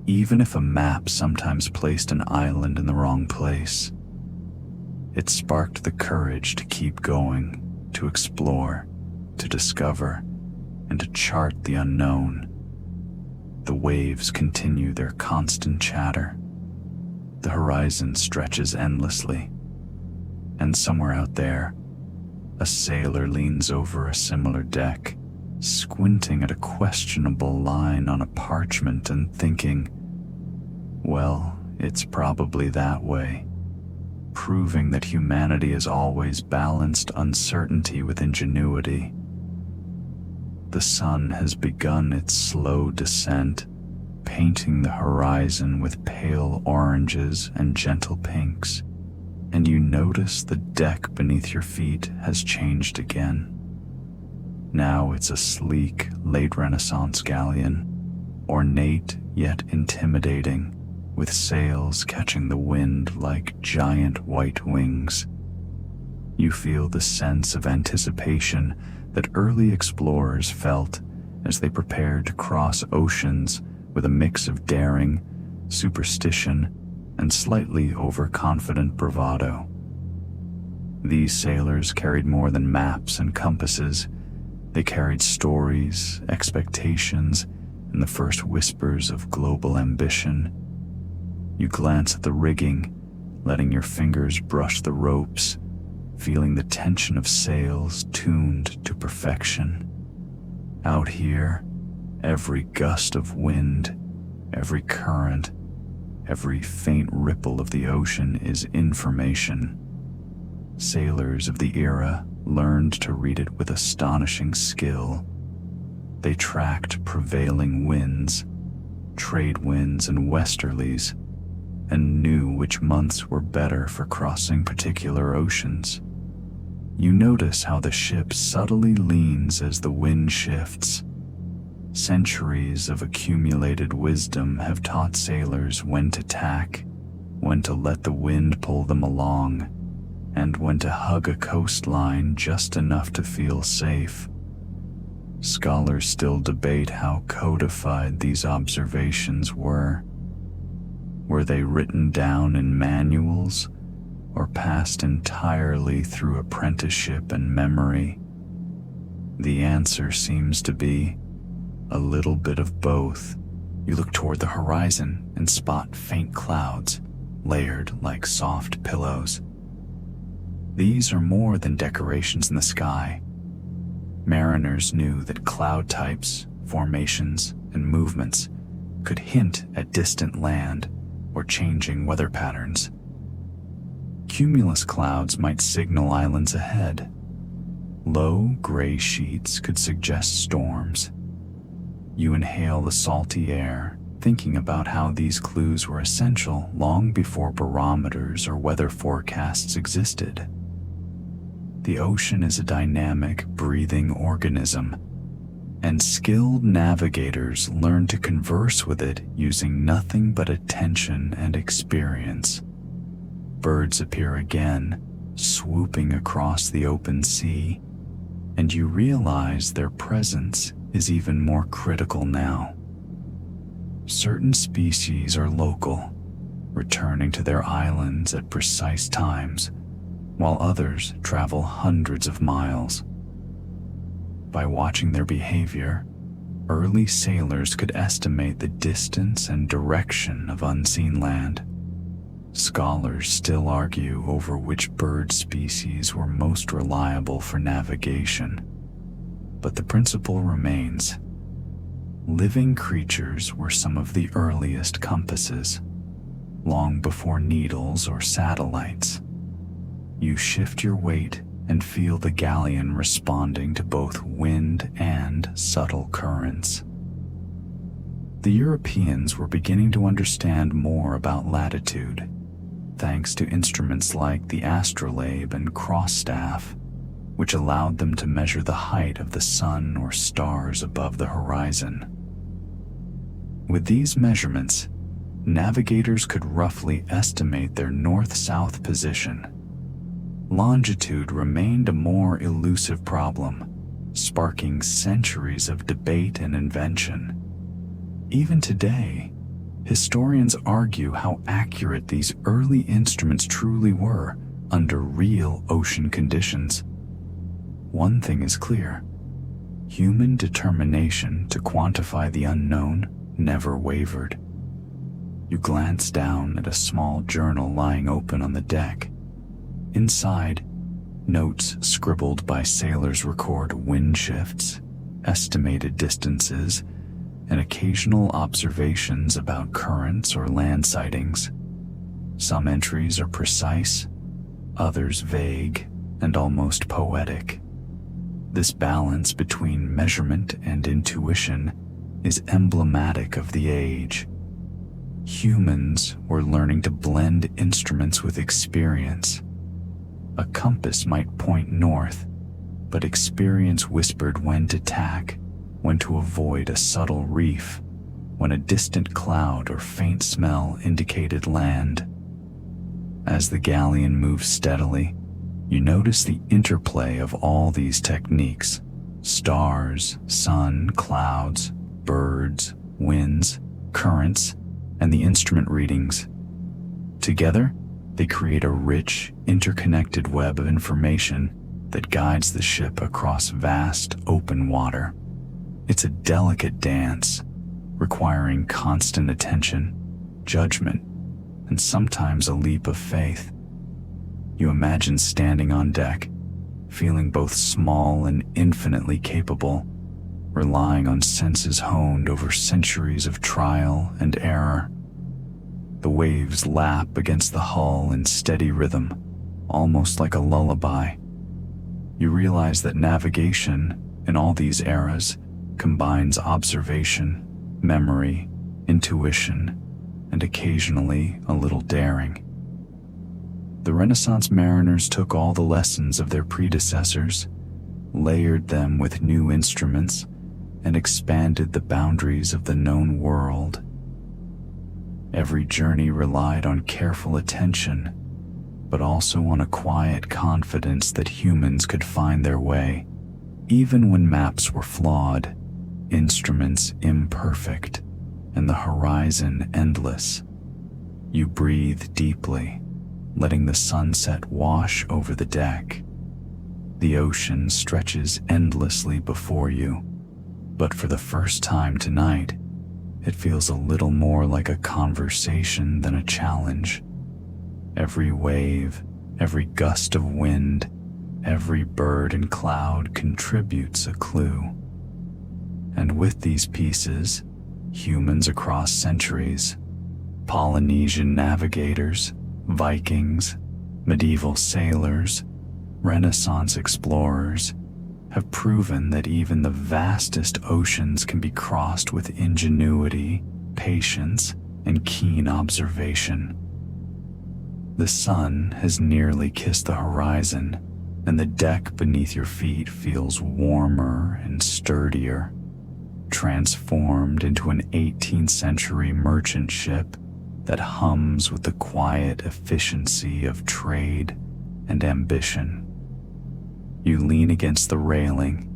Even if a map sometimes placed an island in the wrong place, it sparked the courage to keep going, to explore, to discover, and to chart the unknown. The waves continue their constant chatter. The horizon stretches endlessly. And somewhere out there, a sailor leans over a similar deck, squinting at a questionable line on a parchment and thinking, well, it's probably that way, proving that humanity has always balanced uncertainty with ingenuity. The sun has begun its slow descent, painting the horizon with pale oranges and gentle pinks, and you notice the deck beneath your feet has changed again. Now it's a sleek, late Renaissance galleon, ornate yet intimidating, with sails catching the wind like giant white wings. You feel the sense of anticipation that early explorers felt as they prepared to cross oceans with a mix of daring, superstition, and slightly overconfident bravado. These sailors carried more than maps and compasses. They carried stories, expectations, and the first whispers of global ambition. You glance at the rigging, letting your fingers brush the ropes, feeling the tension of sails tuned to perfection. Out here, every gust of wind, every current, every faint ripple of the ocean is information. Sailors of the era learned to read it with astonishing skill. They tracked prevailing winds, trade winds and westerlies, and knew which months were better for crossing particular oceans. You notice how the ship subtly leans as the wind shifts. Centuries of accumulated wisdom have taught sailors when to tack, when to let the wind pull them along, and when to hug a coastline just enough to feel safe. Scholars still debate how codified these observations were. Were they written down in manuals or passed entirely through apprenticeship and memory? The answer seems to be a little bit of both. You look toward the horizon and spot faint clouds, layered like soft pillows. These are more than decorations in the sky. Mariners knew that cloud types, formations, and movements could hint at distant land or changing weather patterns. Cumulus clouds might signal islands ahead. Low gray sheets could suggest storms. You inhale the salty air, thinking about how these clues were essential long before barometers or weather forecasts existed. The ocean is a dynamic, breathing organism, and skilled navigators learn to converse with it using nothing but attention and experience. Birds appear again, swooping across the open sea, and you realize their presence is even more critical now. Certain species are local, returning to their islands at precise times, while others travel hundreds of miles. By watching their behavior, early sailors could estimate the distance and direction of unseen land. Scholars still argue over which bird species were most reliable for navigation, but the principle remains. Living creatures were some of the earliest compasses, long before needles or satellites. You shift your weight and feel the galleon responding to both wind and subtle currents. The Europeans were beginning to understand more about latitude, thanks to instruments like the astrolabe and cross-staff, which allowed them to measure the height of the sun or stars above the horizon. With these measurements, navigators could roughly estimate their north-south position. Longitude remained a more elusive problem, sparking centuries of debate and invention. Even today, historians argue how accurate these early instruments truly were under real ocean conditions. One thing is clear: human determination to quantify the unknown never wavered. You glance down at a small journal lying open on the deck. Inside, notes scribbled by sailors record wind shifts, estimated distances, and occasional observations about currents or land sightings. Some entries are precise, others vague and almost poetic. This balance between measurement and intuition is emblematic of the age. Humans were learning to blend instruments with experience. A compass might point north, but experience whispered when to tack, when to avoid a subtle reef, when a distant cloud or faint smell indicated land. As the galleon moves steadily, you notice the interplay of all these techniques: stars, sun, clouds, birds, winds, currents, and the instrument readings. Together, they create a rich, interconnected web of information that guides the ship across vast, open water. It's a delicate dance, requiring constant attention, judgment, and sometimes a leap of faith. You imagine standing on deck, feeling both small and infinitely capable, relying on senses honed over centuries of trial and error. The waves lap against the hull in steady rhythm, almost like a lullaby. You realize that navigation, in all these eras, combines observation, memory, intuition, and occasionally a little daring. The Renaissance mariners took all the lessons of their predecessors, layered them with new instruments, and expanded the boundaries of the known world. Every journey relied on careful attention, but also on a quiet confidence that humans could find their way, even when maps were flawed, instruments imperfect, and the horizon endless. You breathe deeply, letting the sunset wash over the deck. The ocean stretches endlessly before you, but for the first time tonight, it feels a little more like a conversation than a challenge. Every wave, every gust of wind, every bird and cloud contributes a clue. And with these pieces, humans across centuries, Polynesian navigators, Vikings, medieval sailors, Renaissance explorers, have proven that even the vastest oceans can be crossed with ingenuity, patience, and keen observation. The sun has nearly kissed the horizon, and the deck beneath your feet feels warmer and sturdier, transformed into an 18th century merchant ship that hums with the quiet efficiency of trade and ambition. You lean against the railing,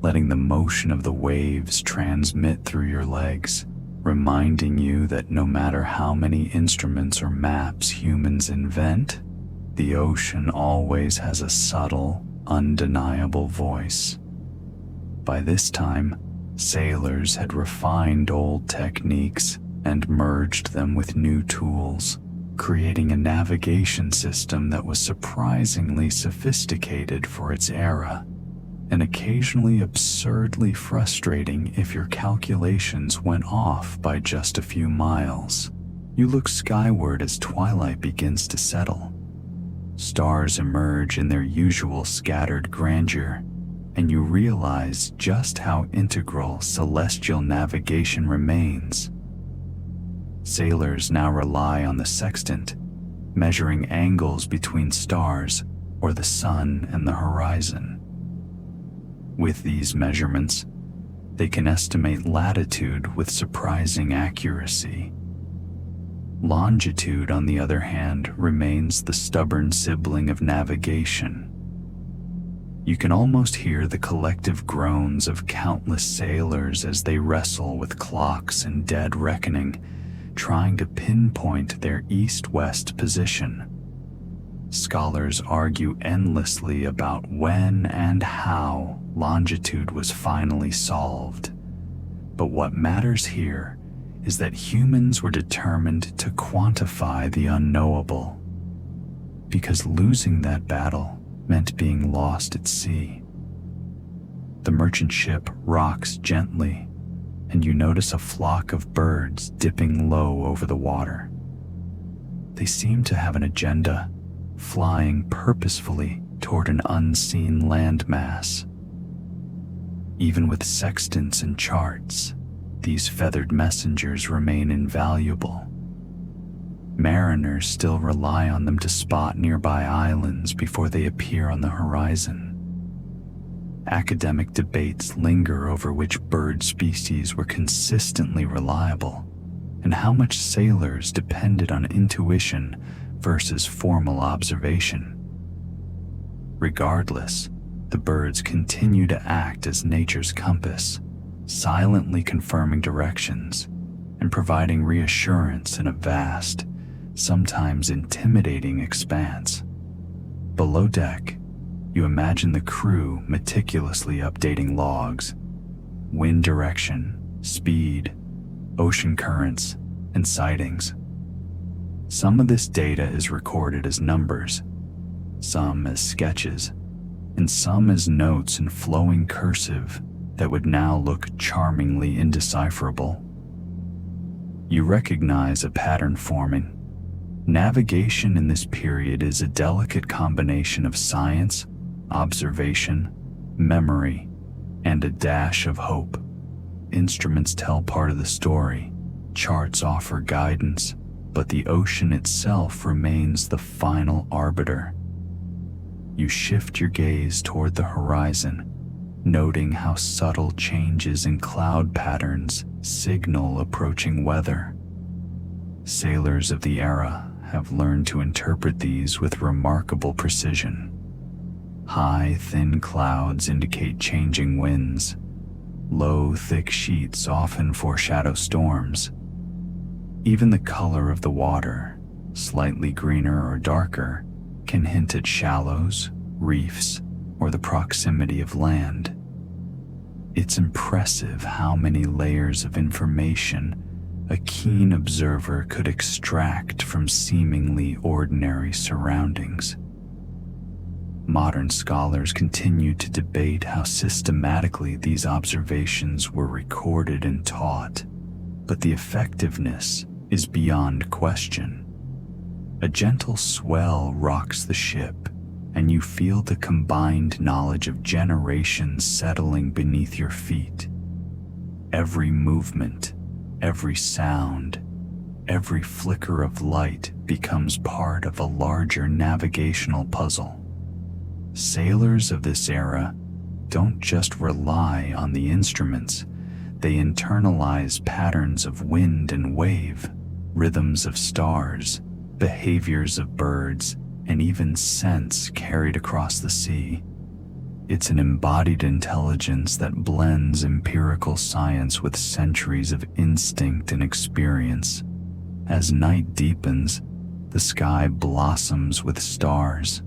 letting the motion of the waves transmit through your legs, reminding you that no matter how many instruments or maps humans invent, the ocean always has a subtle, undeniable voice. By this time, sailors had refined old techniques and merged them with new tools, creating a navigation system that was surprisingly sophisticated for its era, and occasionally absurdly frustrating if your calculations went off by just a few miles. You look skyward as twilight begins to settle. Stars emerge in their usual scattered grandeur, and you realize just how integral celestial navigation remains. Sailors now rely on the sextant, measuring angles between stars or the sun and the horizon. With these measurements, they can estimate latitude with surprising accuracy. Longitude, on the other hand, remains the stubborn sibling of navigation. You can almost hear the collective groans of countless sailors as they wrestle with clocks and dead reckoning, trying to pinpoint their east-west position. Scholars argue endlessly about when and how longitude was finally solved. But what matters here is that humans were determined to quantify the unknowable, because losing that battle meant being lost at sea. The merchant ship rocks gently, and you notice a flock of birds dipping low over the water. They seem to have an agenda, flying purposefully toward an unseen landmass. Even with sextants and charts, these feathered messengers remain invaluable. Mariners still rely on them to spot nearby islands before they appear on the horizon. Academic debates linger over which bird species were consistently reliable and how much sailors depended on intuition versus formal observation. Regardless, the birds continue to act as nature's compass, silently confirming directions and providing reassurance in a vast, sometimes intimidating expanse. Below deck, you imagine the crew meticulously updating logs, wind direction, speed, ocean currents, and sightings. Some of this data is recorded as numbers, some as sketches, and some as notes in flowing cursive that would now look charmingly indecipherable. You recognize a pattern forming. Navigation in this period is a delicate combination of science, observation, memory, and a dash of hope. Instruments tell part of the story, charts offer guidance, but the ocean itself remains the final arbiter. You shift your gaze toward the horizon, noting how subtle changes in cloud patterns signal approaching weather. Sailors of the era have learned to interpret these with remarkable precision. High, thin clouds indicate changing winds. Low, thick sheets often foreshadow storms. Even the color of the water, slightly greener or darker, can hint at shallows, reefs, or the proximity of land. It's impressive how many layers of information a keen observer could extract from seemingly ordinary surroundings. Modern scholars continue to debate how systematically these observations were recorded and taught, but the effectiveness is beyond question. A gentle swell rocks the ship, and you feel the combined knowledge of generations settling beneath your feet. Every movement, every sound, every flicker of light becomes part of a larger navigational puzzle. Sailors of this era don't just rely on the instruments, they internalize patterns of wind and wave, rhythms of stars, behaviors of birds, and even scents carried across the sea. It's an embodied intelligence that blends empirical science with centuries of instinct and experience. As night deepens, the sky blossoms with stars.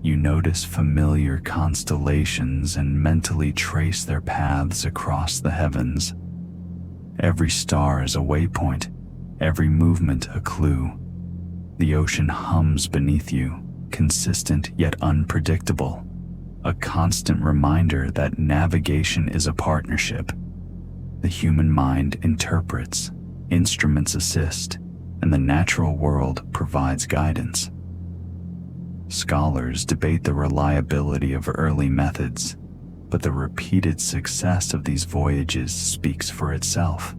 You notice familiar constellations and mentally trace their paths across the heavens. Every star is a waypoint, every movement a clue. The ocean hums beneath you, consistent yet unpredictable, a constant reminder that navigation is a partnership. The human mind interprets, instruments assist, and the natural world provides guidance. Scholars debate the reliability of early methods, but the repeated success of these voyages speaks for itself.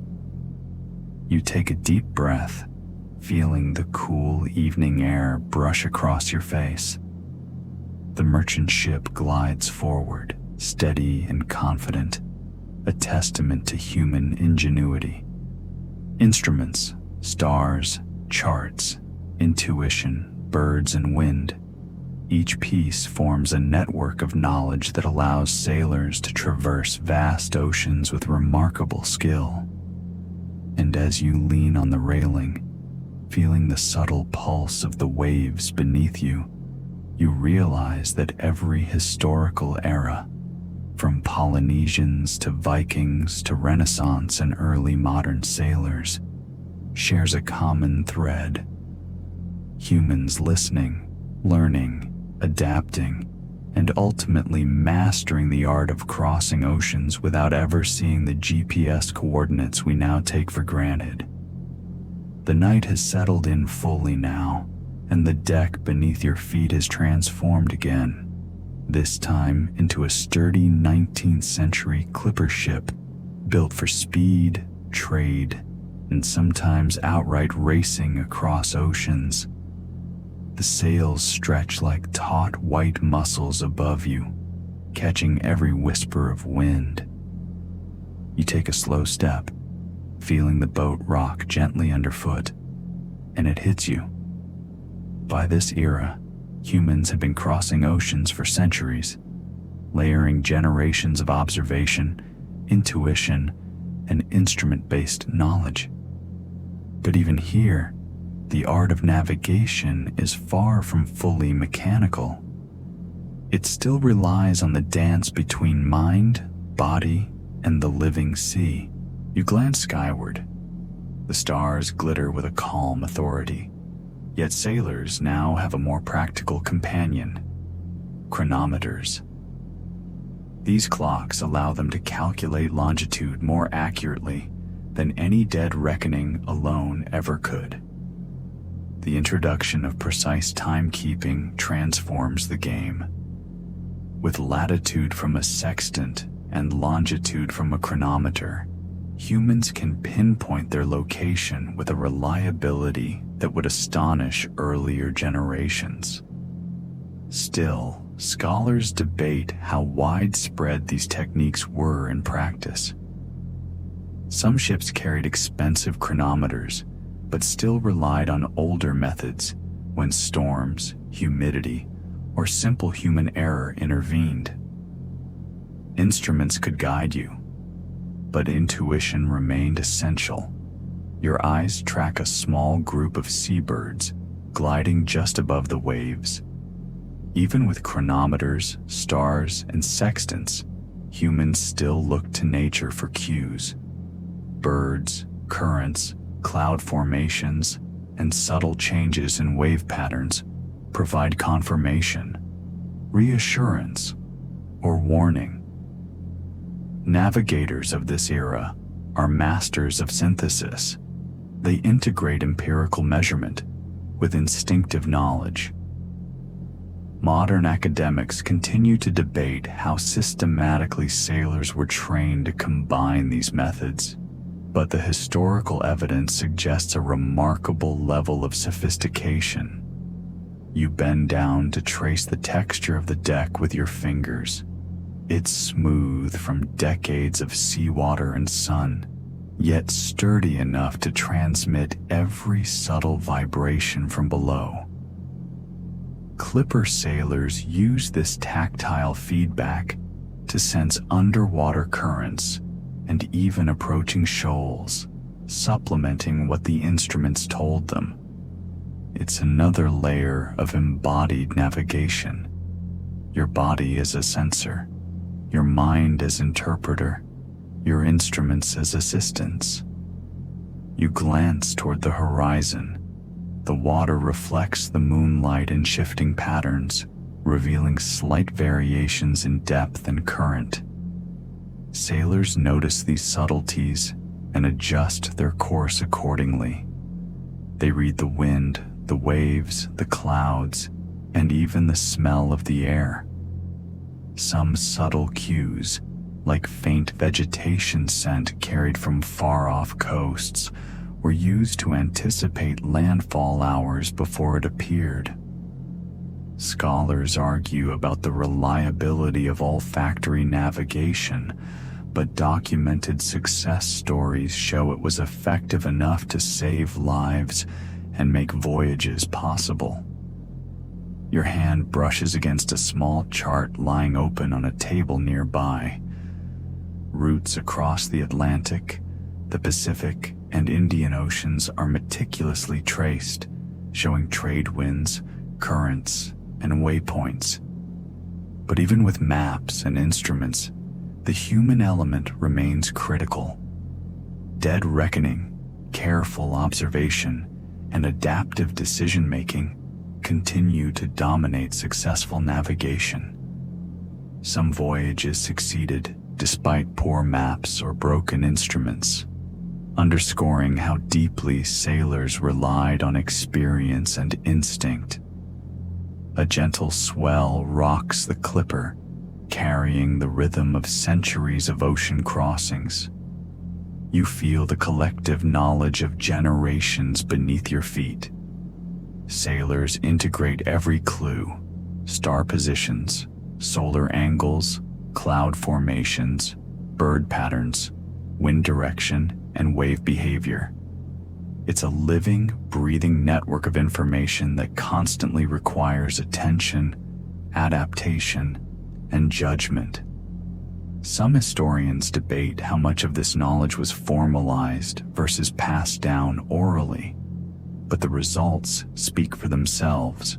You take a deep breath, feeling the cool evening air brush across your face. The merchant ship glides forward, steady and confident, a testament to human ingenuity. Instruments, stars, charts, intuition, birds, and wind. Each piece forms a network of knowledge that allows sailors to traverse vast oceans with remarkable skill. And as you lean on the railing, feeling the subtle pulse of the waves beneath you, you realize that every historical era, from Polynesians to Vikings to Renaissance and early modern sailors, shares a common thread. Humans listening, learning, adapting, and ultimately mastering the art of crossing oceans without ever seeing the GPS coordinates we now take for granted. The night has settled in fully now, and the deck beneath your feet is transformed again, this time into a sturdy 19th century clipper ship built for speed, trade, and sometimes outright racing across oceans. The sails stretch like taut white muscles above you, catching every whisper of wind. You take a slow step, feeling the boat rock gently underfoot, and it hits you. By this era, humans have been crossing oceans for centuries, layering generations of observation, intuition, and instrument-based knowledge. But even here, the art of navigation is far from fully mechanical. It still relies on the dance between mind, body, and the living sea. You glance skyward. The stars glitter with a calm authority. Yet sailors now have a more practical companion: chronometers. These clocks allow them to calculate longitude more accurately than any dead reckoning alone ever could. The introduction of precise timekeeping transforms the game. With latitude from a sextant and longitude from a chronometer, humans can pinpoint their location with a reliability that would astonish earlier generations. Still, scholars debate how widespread these techniques were in practice. Some ships carried expensive chronometers, but still relied on older methods when storms, humidity, or simple human error intervened. Instruments could guide you, but intuition remained essential. Your eyes track a small group of seabirds gliding just above the waves. Even with chronometers, stars, and sextants, humans still look to nature for cues. Birds, currents, cloud formations, and subtle changes in wave patterns provide confirmation, reassurance, or warning. Navigators of this era are masters of synthesis. They integrate empirical measurement with instinctive knowledge. Modern academics continue to debate how systematically sailors were trained to combine these methods, but the historical evidence suggests a remarkable level of sophistication. You bend down to trace the texture of the deck with your fingers. It's smooth from decades of seawater and sun, yet sturdy enough to transmit every subtle vibration from below. Clipper sailors use this tactile feedback to sense underwater currents and even approaching shoals, supplementing what the instruments told them. It's another layer of embodied navigation. Your body as a sensor, your mind as interpreter, your instruments as assistants. You glance toward the horizon. The water reflects the moonlight in shifting patterns, revealing slight variations in depth and current. Sailors notice these subtleties and adjust their course accordingly. They read the wind, the waves, the clouds, and even the smell of the air. Some subtle cues, like faint vegetation scent carried from far-off coasts, were used to anticipate landfall hours before it appeared. Scholars argue about the reliability of olfactory navigation, but documented success stories show it was effective enough to save lives and make voyages possible. Your hand brushes against a small chart lying open on a table nearby. Routes across the Atlantic, the Pacific, and Indian Oceans are meticulously traced, showing trade winds, currents, and waypoints. But even with maps and instruments, the human element remains critical. Dead reckoning, careful observation, and adaptive decision-making continue to dominate successful navigation. Some voyages succeeded despite poor maps or broken instruments, underscoring how deeply sailors relied on experience and instinct. A gentle swell rocks the clipper, carrying the rhythm of centuries of ocean crossings. You feel the collective knowledge of generations beneath your feet. Sailors integrate every clue: star positions, solar angles, cloud formations, bird patterns, wind direction, and wave behavior. It's a living, breathing network of information that constantly requires attention, adaptation, and judgment. Some historians debate how much of this knowledge was formalized versus passed down orally, but the results speak for themselves.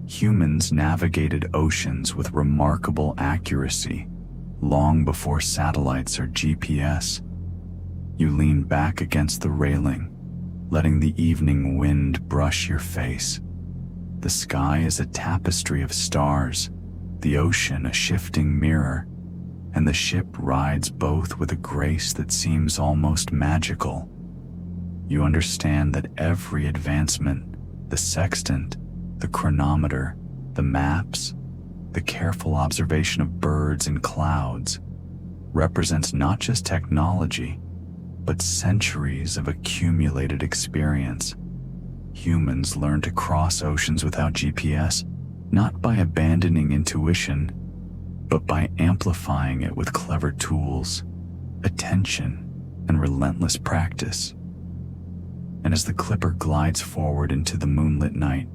Humans navigated oceans with remarkable accuracy long before satellites or GPS. You lean back against the railing, letting the evening wind brush your face. The sky is a tapestry of stars, the ocean a shifting mirror, and the ship rides both with a grace that seems almost magical. You understand that every advancement, the sextant, the chronometer, the maps, the careful observation of birds and clouds, represents not just technology, but centuries of accumulated experience. Humans learn to cross oceans without GPS, not by abandoning intuition, but by amplifying it with clever tools, attention, and relentless practice. And as the clipper glides forward into the moonlit night,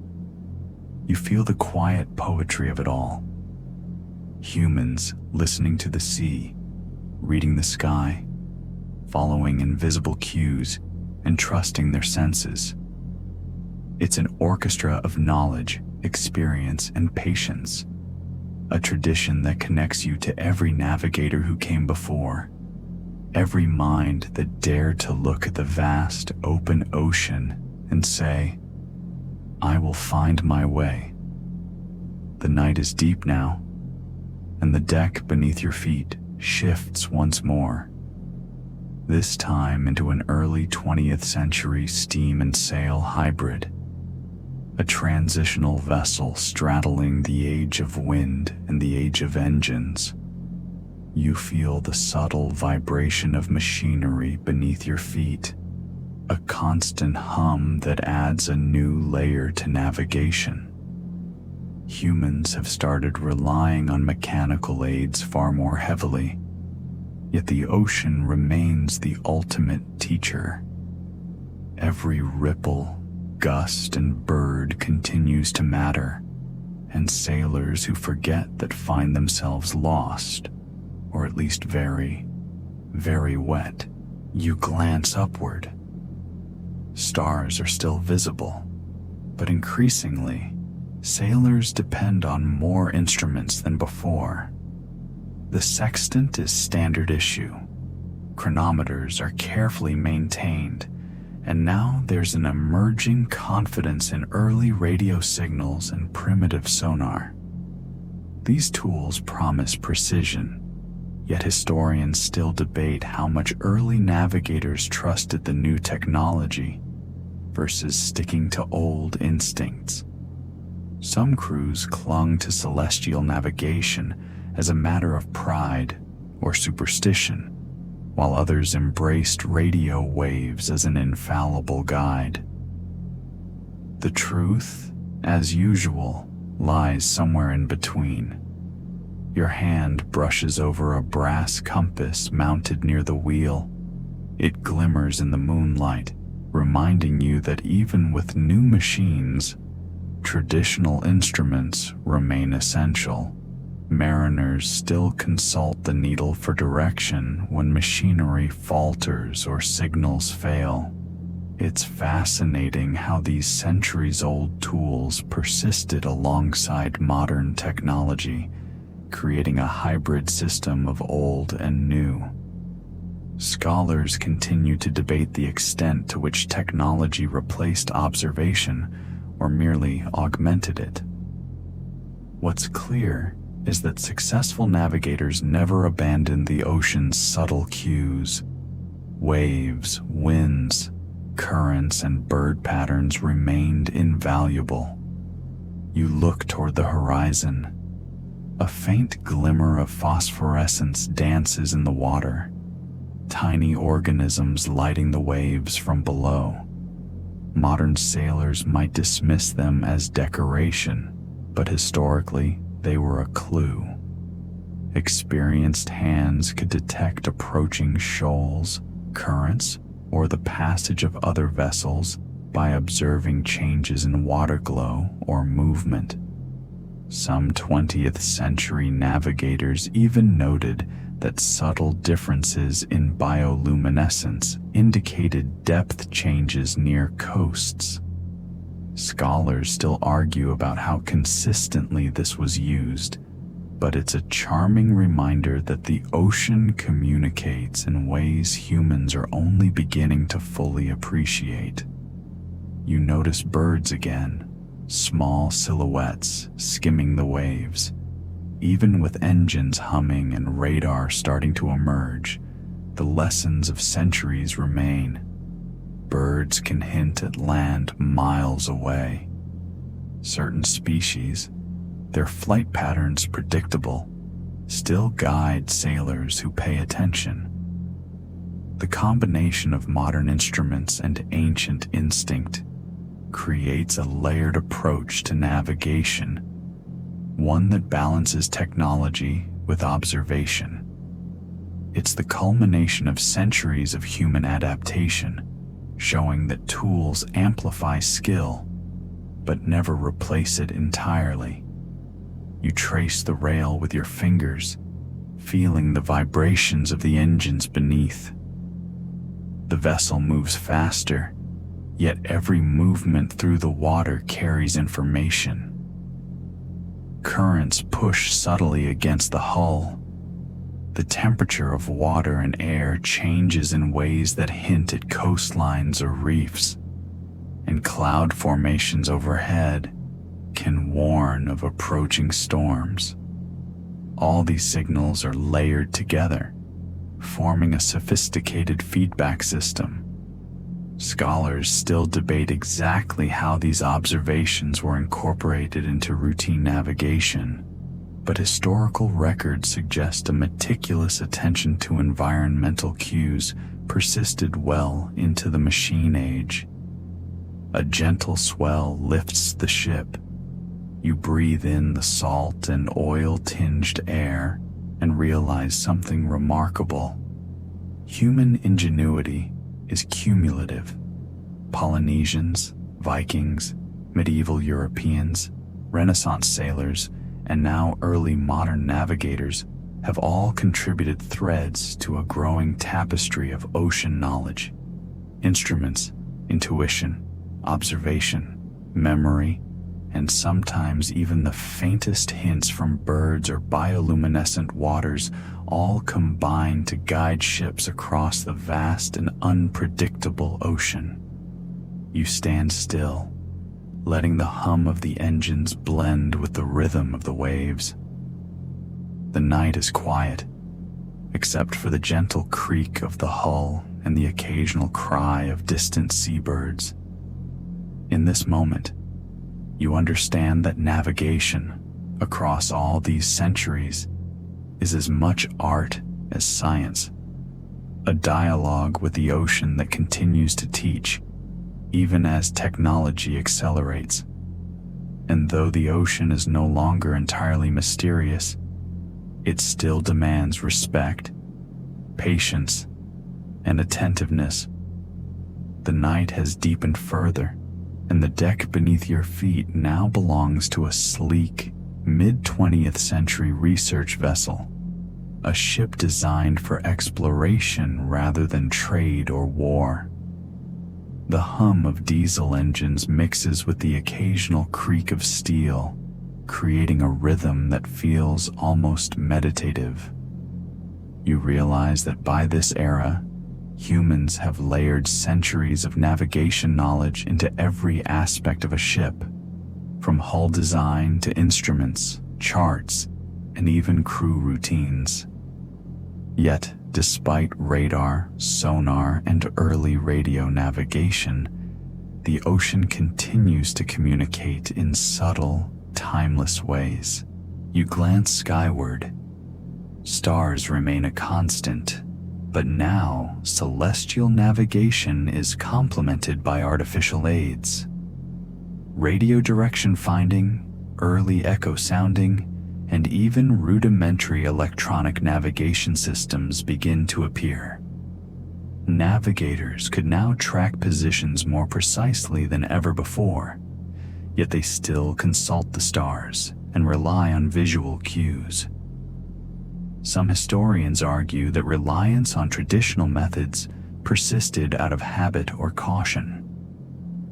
you feel the quiet poetry of it all. Humans listening to the sea, reading the sky, following invisible cues, and trusting their senses. It's an orchestra of knowledge, experience, and patience, a tradition that connects you to every navigator who came before, every mind that dared to look at the vast, open ocean and say, "I will find my way." The night is deep now, and the deck beneath your feet shifts once more, this time into an early 20th century steam and sail hybrid, a transitional vessel straddling the age of wind and the age of engines. You feel the subtle vibration of machinery beneath your feet, a constant hum that adds a new layer to navigation. Humans have started relying on mechanical aids far more heavily, yet the ocean remains the ultimate teacher. Every ripple, gust, and bird continues to matter, and sailors who forget that find themselves lost, or at least very, very wet. You glance upward. Stars are still visible, but increasingly, sailors depend on more instruments than before. The sextant is standard issue. Chronometers are carefully maintained, and now there's an emerging confidence in early radio signals and primitive sonar. These tools promise precision, yet historians still debate how much early navigators trusted the new technology versus sticking to old instincts. Some crews clung to celestial navigation as a matter of pride or superstition, while others embraced radio waves as an infallible guide. The truth, as usual, lies somewhere in between. Your hand brushes over a brass compass mounted near the wheel. It glimmers in the moonlight, reminding you that even with new machines, traditional instruments remain essential. Mariners still consult the needle for direction when machinery falters or signals fail. It's fascinating how these centuries-old tools persisted alongside modern technology, creating a hybrid system of old and new. Scholars continue to debate the extent to which technology replaced observation or merely augmented it. What's clear is that successful navigators never abandoned the ocean's subtle cues. Waves, winds, currents, and bird patterns remained invaluable. You look toward the horizon. A faint glimmer of phosphorescence dances in the water, tiny organisms lighting the waves from below. Modern sailors might dismiss them as decoration, but historically, they were a clue. Experienced hands could detect approaching shoals, currents, or the passage of other vessels by observing changes in water glow or movement. Some 20th century navigators even noted that subtle differences in bioluminescence indicated depth changes near coasts. Scholars still argue about how consistently this was used, but it's a charming reminder that the ocean communicates in ways humans are only beginning to fully appreciate. You notice birds again, small silhouettes skimming the waves. Even with engines humming and radar starting to emerge, the lessons of centuries remain. Birds can hint at land miles away. Certain species, their flight patterns predictable, still guide sailors who pay attention. The combination of modern instruments and ancient instinct creates a layered approach to navigation, one that balances technology with observation. It's the culmination of centuries of human adaptation, showing that tools amplify skill, but never replace it entirely. You trace the rail with your fingers, feeling the vibrations of the engines beneath. The vessel moves faster, yet every movement through the water carries information. Currents push subtly against the hull. The temperature of water and air changes in ways that hint at coastlines or reefs, and cloud formations overhead can warn of approaching storms. All these signals are layered together, forming a sophisticated feedback system. Scholars still debate exactly how these observations were incorporated into routine navigation, but historical records suggest a meticulous attention to environmental cues persisted well into the machine age. A gentle swell lifts the ship. You breathe in the salt and oil-tinged air and realize something remarkable. Human ingenuity is cumulative. Polynesians, Vikings, medieval Europeans, Renaissance sailors, and now early modern navigators have all contributed threads to a growing tapestry of ocean knowledge. Instruments, intuition, observation, memory, and sometimes even the faintest hints from birds or bioluminescent waters all combine to guide ships across the vast and unpredictable ocean. You stand still, letting the hum of the engines blend with the rhythm of the waves. The night is quiet, except for the gentle creak of the hull and the occasional cry of distant seabirds. In this moment, you understand that navigation, across all these centuries, is as much art as science, a dialogue with the ocean that continues to teach, even as technology accelerates. And though the ocean is no longer entirely mysterious, it still demands respect, patience, and attentiveness. The night has deepened further, and the deck beneath your feet now belongs to a sleek, mid-20th century research vessel, a ship designed for exploration rather than trade or war. The hum of diesel engines mixes with the occasional creak of steel, creating a rhythm that feels almost meditative. You realize that by this era, humans have layered centuries of navigation knowledge into every aspect of a ship, from hull design to instruments, charts, and even crew routines. Yet, despite radar, sonar, and early radio navigation, the ocean continues to communicate in subtle, timeless ways. You glance skyward. Stars remain a constant, But now, celestial navigation is complemented by artificial aids. Radio direction finding, early echo sounding, and even rudimentary electronic navigation systems begin to appear. Navigators could now track positions more precisely than ever before, yet they still consult the stars and rely on visual cues. Some historians argue that reliance on traditional methods persisted out of habit or caution.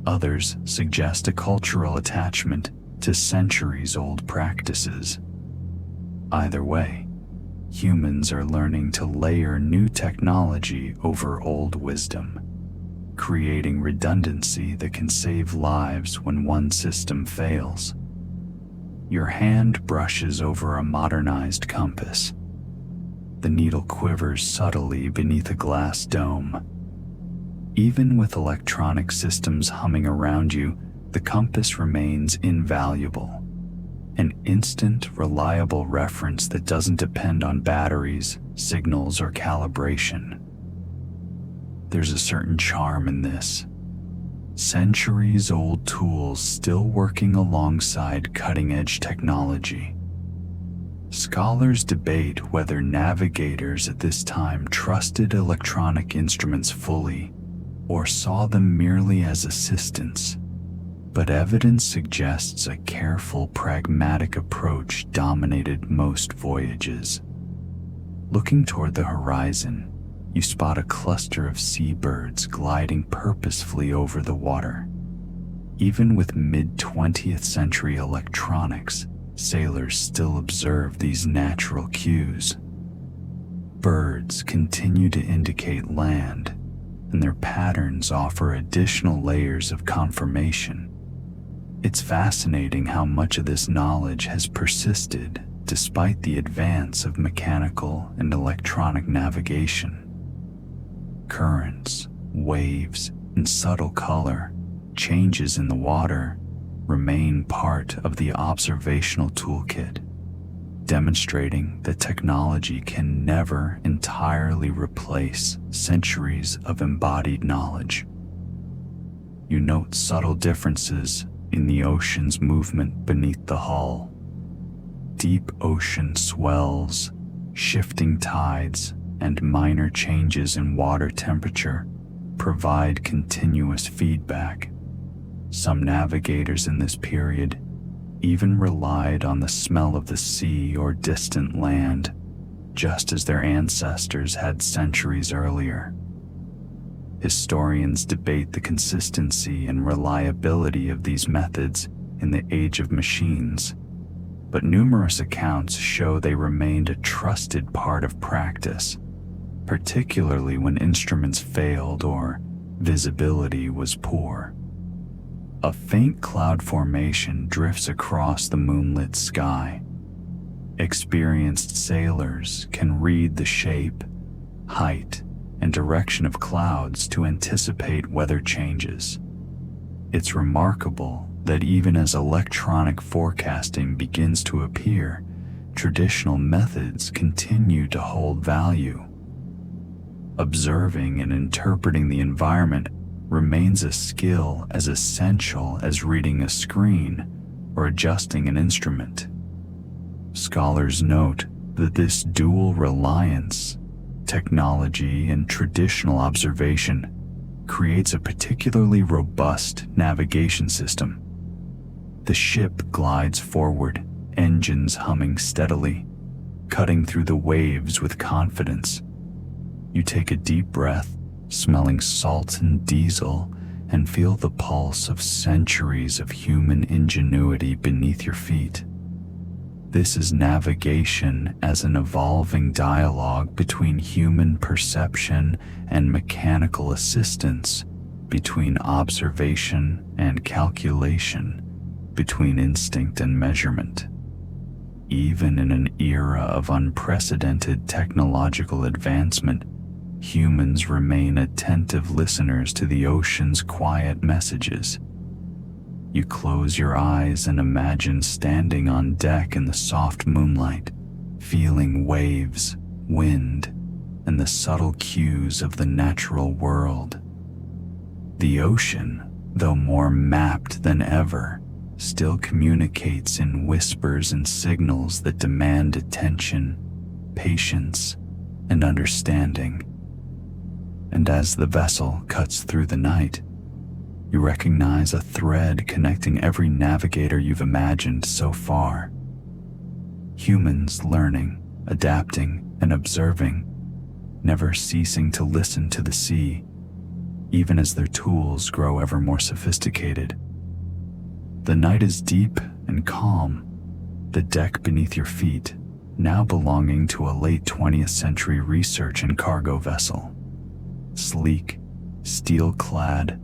Others suggest a cultural attachment to centuries-old practices. Either way, humans are learning to layer new technology over old wisdom, creating redundancy that can save lives when one system fails. Your hand brushes over a modernized compass. The needle quivers subtly beneath a glass dome. Even with electronic systems humming around you, the compass remains invaluable. An instant, reliable reference that doesn't depend on batteries, signals, or calibration. There's a certain charm in this. Centuries-old tools still working alongside cutting-edge technology. Scholars debate whether navigators at this time trusted electronic instruments fully or saw them merely as assistants, but evidence suggests a careful, pragmatic approach dominated most voyages. Looking toward the horizon, you spot a cluster of seabirds gliding purposefully over the water. Even with mid-20th century electronics, sailors still observe these natural cues. Birds continue to indicate land, and their patterns offer additional layers of confirmation. It's fascinating how much of this knowledge has persisted despite the advance of mechanical and electronic navigation. Currents, waves, and subtle color changes in the water remain part of the observational toolkit, demonstrating that technology can never entirely replace centuries of embodied knowledge. You note subtle differences in the ocean's movement beneath the hull. Deep ocean swells, shifting tides, and minor changes in water temperature provide continuous feedback. Some navigators in this period even relied on the smell of the sea or distant land, just as their ancestors had centuries earlier. Historians debate the consistency and reliability of these methods in the age of machines, but numerous accounts show they remained a trusted part of practice, particularly when instruments failed or visibility was poor. A faint cloud formation drifts across the moonlit sky. Experienced sailors can read the shape, height, and direction of clouds to anticipate weather changes. It's remarkable that even as electronic forecasting begins to appear, traditional methods continue to hold value. Observing and interpreting the environment remains a skill as essential as reading a screen or adjusting an instrument. Scholars note that this dual reliance, technology and traditional observation, creates a particularly robust navigation system. The ship glides forward, engines humming steadily, cutting through the waves with confidence. You take a deep breath, smelling salt and diesel, and feel the pulse of centuries of human ingenuity beneath your feet. This is navigation as an evolving dialogue between human perception and mechanical assistance, between observation and calculation, between instinct and measurement. Even in an era of unprecedented technological advancement, humans remain attentive listeners to the ocean's quiet messages. You close your eyes and imagine standing on deck in the soft moonlight, feeling waves, wind, and the subtle cues of the natural world. The ocean, though more mapped than ever, still communicates in whispers and signals that demand attention, patience, and understanding. And as the vessel cuts through the night, you recognize a thread connecting every navigator you've imagined so far. Humans learning, adapting, and observing, never ceasing to listen to the sea, even as their tools grow ever more sophisticated. The night is deep and calm, the deck beneath your feet now belonging to a late 20th century research and cargo vessel. Sleek, steel-clad,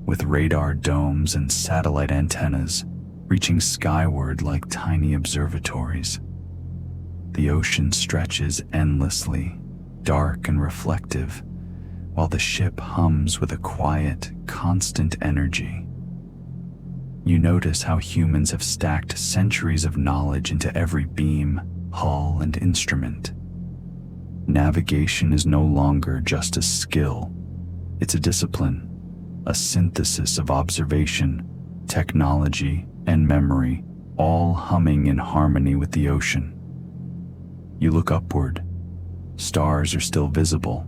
with radar domes and satellite antennas reaching skyward like tiny observatories. The ocean stretches endlessly, dark and reflective, while the ship hums with a quiet, constant energy. You notice how humans have stacked centuries of knowledge into every beam, hull, and instrument. Navigation is no longer just a skill, it's a discipline, a synthesis of observation, technology, and memory, all humming in harmony with the ocean. You look upward. Stars are still visible,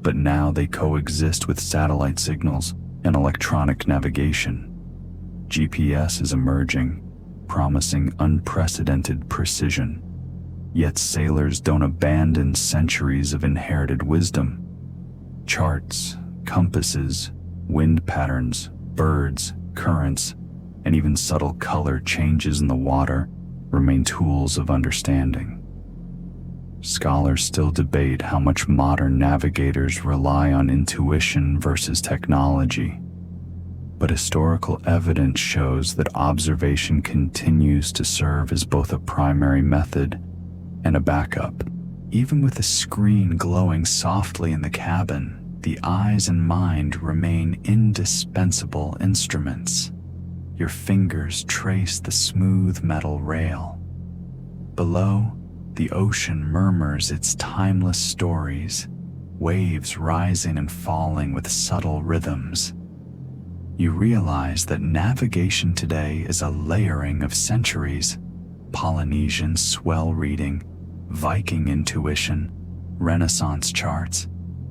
but now they coexist with satellite signals and electronic navigation. GPS is emerging, promising unprecedented precision. Yet sailors don't abandon centuries of inherited wisdom. Charts, compasses, wind patterns, birds, currents, and even subtle color changes in the water remain tools of understanding. Scholars still debate how much modern navigators rely on intuition versus technology, but historical evidence shows that observation continues to serve as both a primary method and a backup. Even with the screen glowing softly in the cabin, the eyes and mind remain indispensable instruments. Your fingers trace the smooth metal rail. Below, the ocean murmurs its timeless stories, waves rising and falling with subtle rhythms. You realize that navigation today is a layering of centuries: Polynesian swell reading, Viking intuition, Renaissance charts,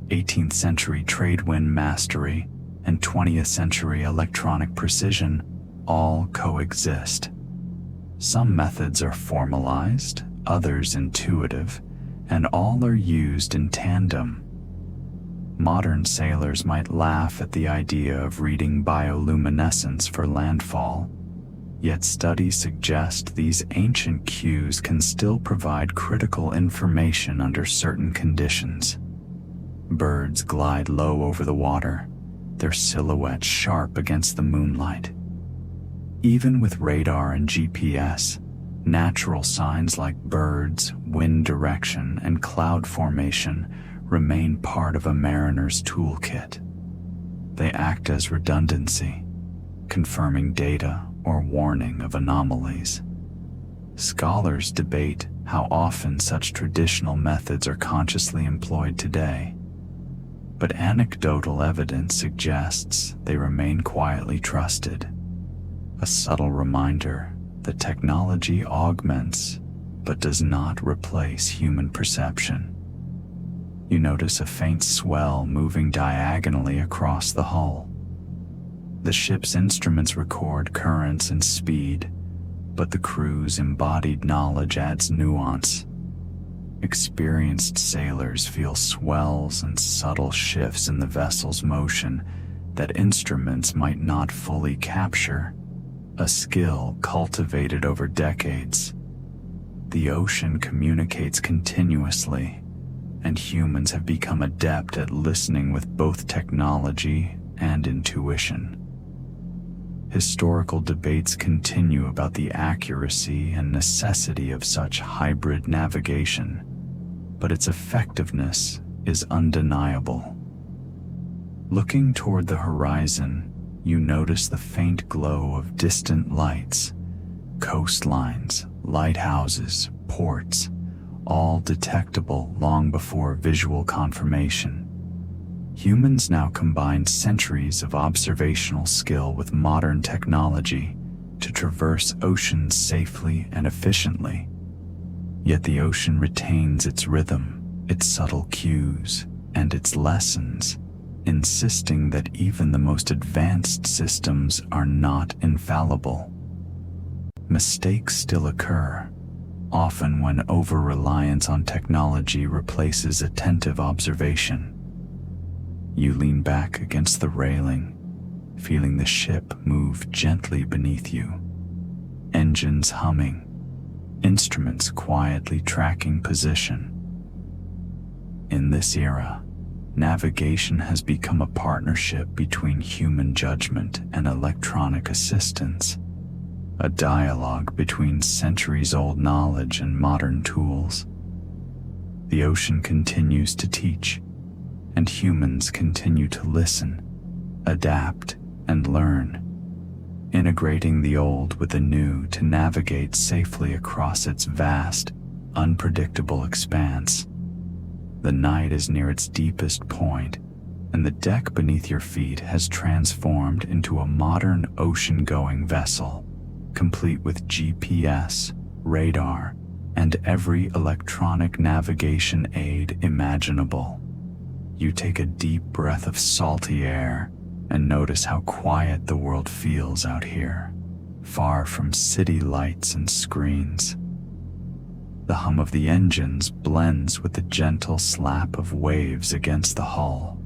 18th century trade wind mastery, and 20th century electronic precision all coexist. Some methods are formalized, others intuitive, and all are used in tandem. Modern sailors might laugh at the idea of reading bioluminescence for landfall, yet studies suggest these ancient cues can still provide critical information under certain conditions. Birds glide low over the water, their silhouettes sharp against the moonlight. Even with radar and GPS, natural signs like birds, wind direction, and cloud formation remain part of a mariner's toolkit. They act as redundancy, confirming data or warning of anomalies. Scholars debate how often such traditional methods are consciously employed today, but anecdotal evidence suggests they remain quietly trusted. A subtle reminder that technology augments but does not replace human perception. You notice a faint swell moving diagonally across the hull. The ship's instruments record currents and speed, but the crew's embodied knowledge adds nuance. Experienced sailors feel swells and subtle shifts in the vessel's motion that instruments might not fully capture, a skill cultivated over decades. The ocean communicates continuously, and humans have become adept at listening with both technology and intuition. Historical debates continue about the accuracy and necessity of such hybrid navigation, but its effectiveness is undeniable. Looking toward the horizon, you notice the faint glow of distant lights, coastlines, lighthouses, ports, all detectable long before visual confirmation. Humans now combine centuries of observational skill with modern technology to traverse oceans safely and efficiently. Yet the ocean retains its rhythm, its subtle cues, and its lessons, insisting that even the most advanced systems are not infallible. Mistakes still occur, often when over-reliance on technology replaces attentive observation. You lean back against the railing, feeling the ship move gently beneath you. Engines humming, instruments quietly tracking position. In this era, navigation has become a partnership between human judgment and electronic assistance, a dialogue between centuries-old knowledge and modern tools. The ocean continues to teach, and humans continue to listen, adapt, and learn, integrating the old with the new to navigate safely across its vast, unpredictable expanse. The night is near its deepest point, and the deck beneath your feet has transformed into a modern ocean-going vessel, complete with GPS, radar, and every electronic navigation aid imaginable. You take a deep breath of salty air and notice how quiet the world feels out here, far from city lights and screens. The hum of the engines blends with the gentle slap of waves against the hull.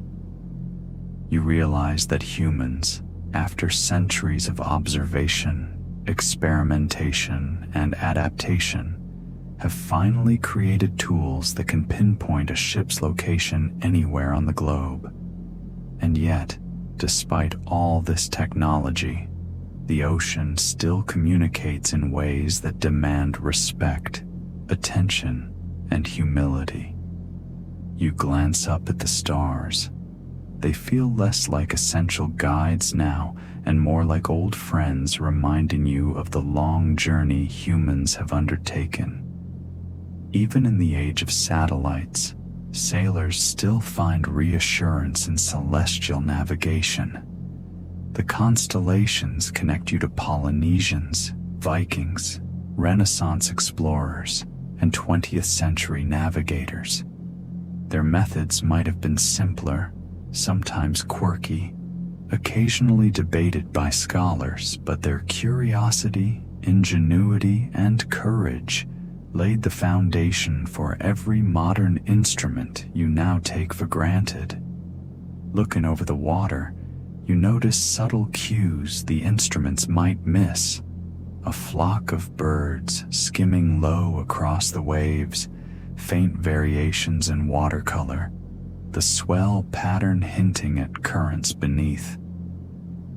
You realize that humans, after centuries of observation, experimentation, and adaptation, have finally created tools that can pinpoint a ship's location anywhere on the globe. And yet, despite all this technology, the ocean still communicates in ways that demand respect, attention, and humility. You glance up at the stars. They feel less like essential guides now and more like old friends reminding you of the long journey humans have undertaken. Even in the age of satellites, sailors still find reassurance in celestial navigation. The constellations connect you to Polynesians, Vikings, Renaissance explorers, and 20th century navigators. Their methods might have been simpler, sometimes quirky, occasionally debated by scholars, but their curiosity, ingenuity, and courage laid the foundation for every modern instrument you now take for granted. Looking over the water, you notice subtle cues the instruments might miss. A flock of birds skimming low across the waves, faint variations in watercolor, the swell pattern hinting at currents beneath.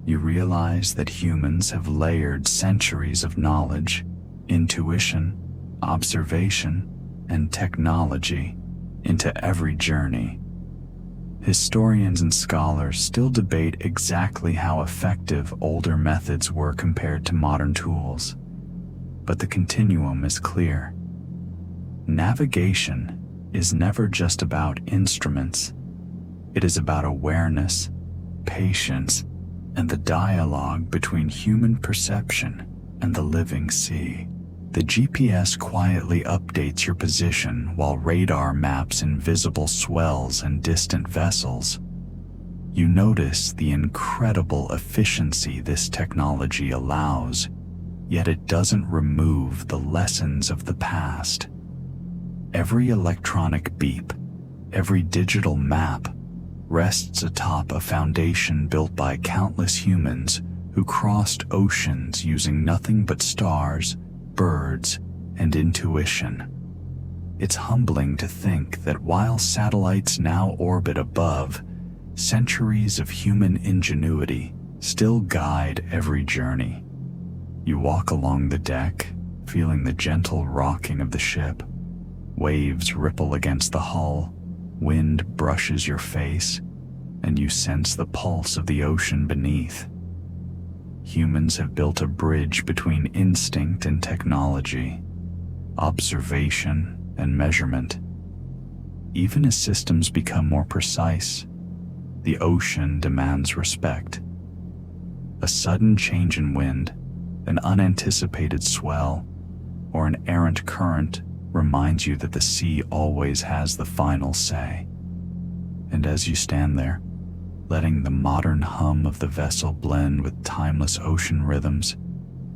You realize that humans have layered centuries of knowledge, intuition, observation, and technology into every journey. Historians and scholars still debate exactly how effective older methods were compared to modern tools, but the continuum is clear. Navigation is never just about instruments. It is about awareness, patience, and the dialogue between human perception and the living sea. The GPS quietly updates your position while radar maps invisible swells and distant vessels. You notice the incredible efficiency this technology allows, yet it doesn't remove the lessons of the past. Every electronic beep, every digital map, rests atop a foundation built by countless humans who crossed oceans using nothing but stars, birds, and intuition. It's humbling to think that while satellites now orbit above, centuries of human ingenuity still guide every journey. You walk along the deck, feeling the gentle rocking of the ship. Waves ripple against the hull, wind brushes your face, and you sense the pulse of the ocean beneath. Humans have built a bridge between instinct and technology, observation and measurement. Even as systems become more precise, the ocean demands respect. A sudden change in wind, an unanticipated swell, or an errant current reminds you that the sea always has the final say. And as you stand there, letting the modern hum of the vessel blend with timeless ocean rhythms,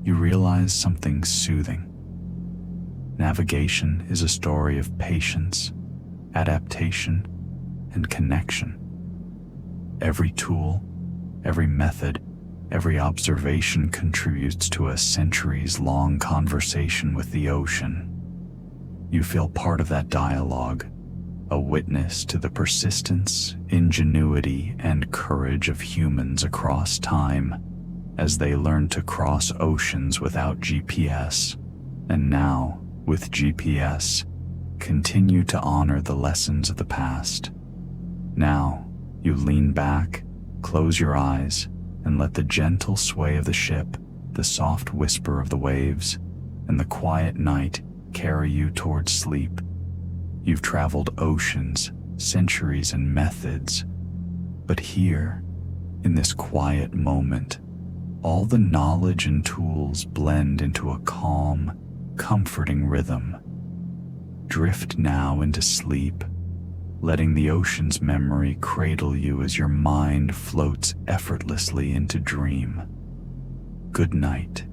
you realize something soothing. Navigation is a story of patience, adaptation, and connection. Every tool, every method, every observation contributes to a centuries-long conversation with the ocean. You feel part of that dialogue, a witness to the persistence, ingenuity, and courage of humans across time as they learn to cross oceans without GPS, and now, with GPS, continue to honor the lessons of the past. Now, you lean back, close your eyes, and let the gentle sway of the ship, the soft whisper of the waves, and the quiet night carry you towards sleep. You've traveled oceans, centuries, and methods, but here, in this quiet moment, all the knowledge and tools blend into a calm, comforting rhythm. Drift now into sleep, letting the ocean's memory cradle you as your mind floats effortlessly into dream. Good night.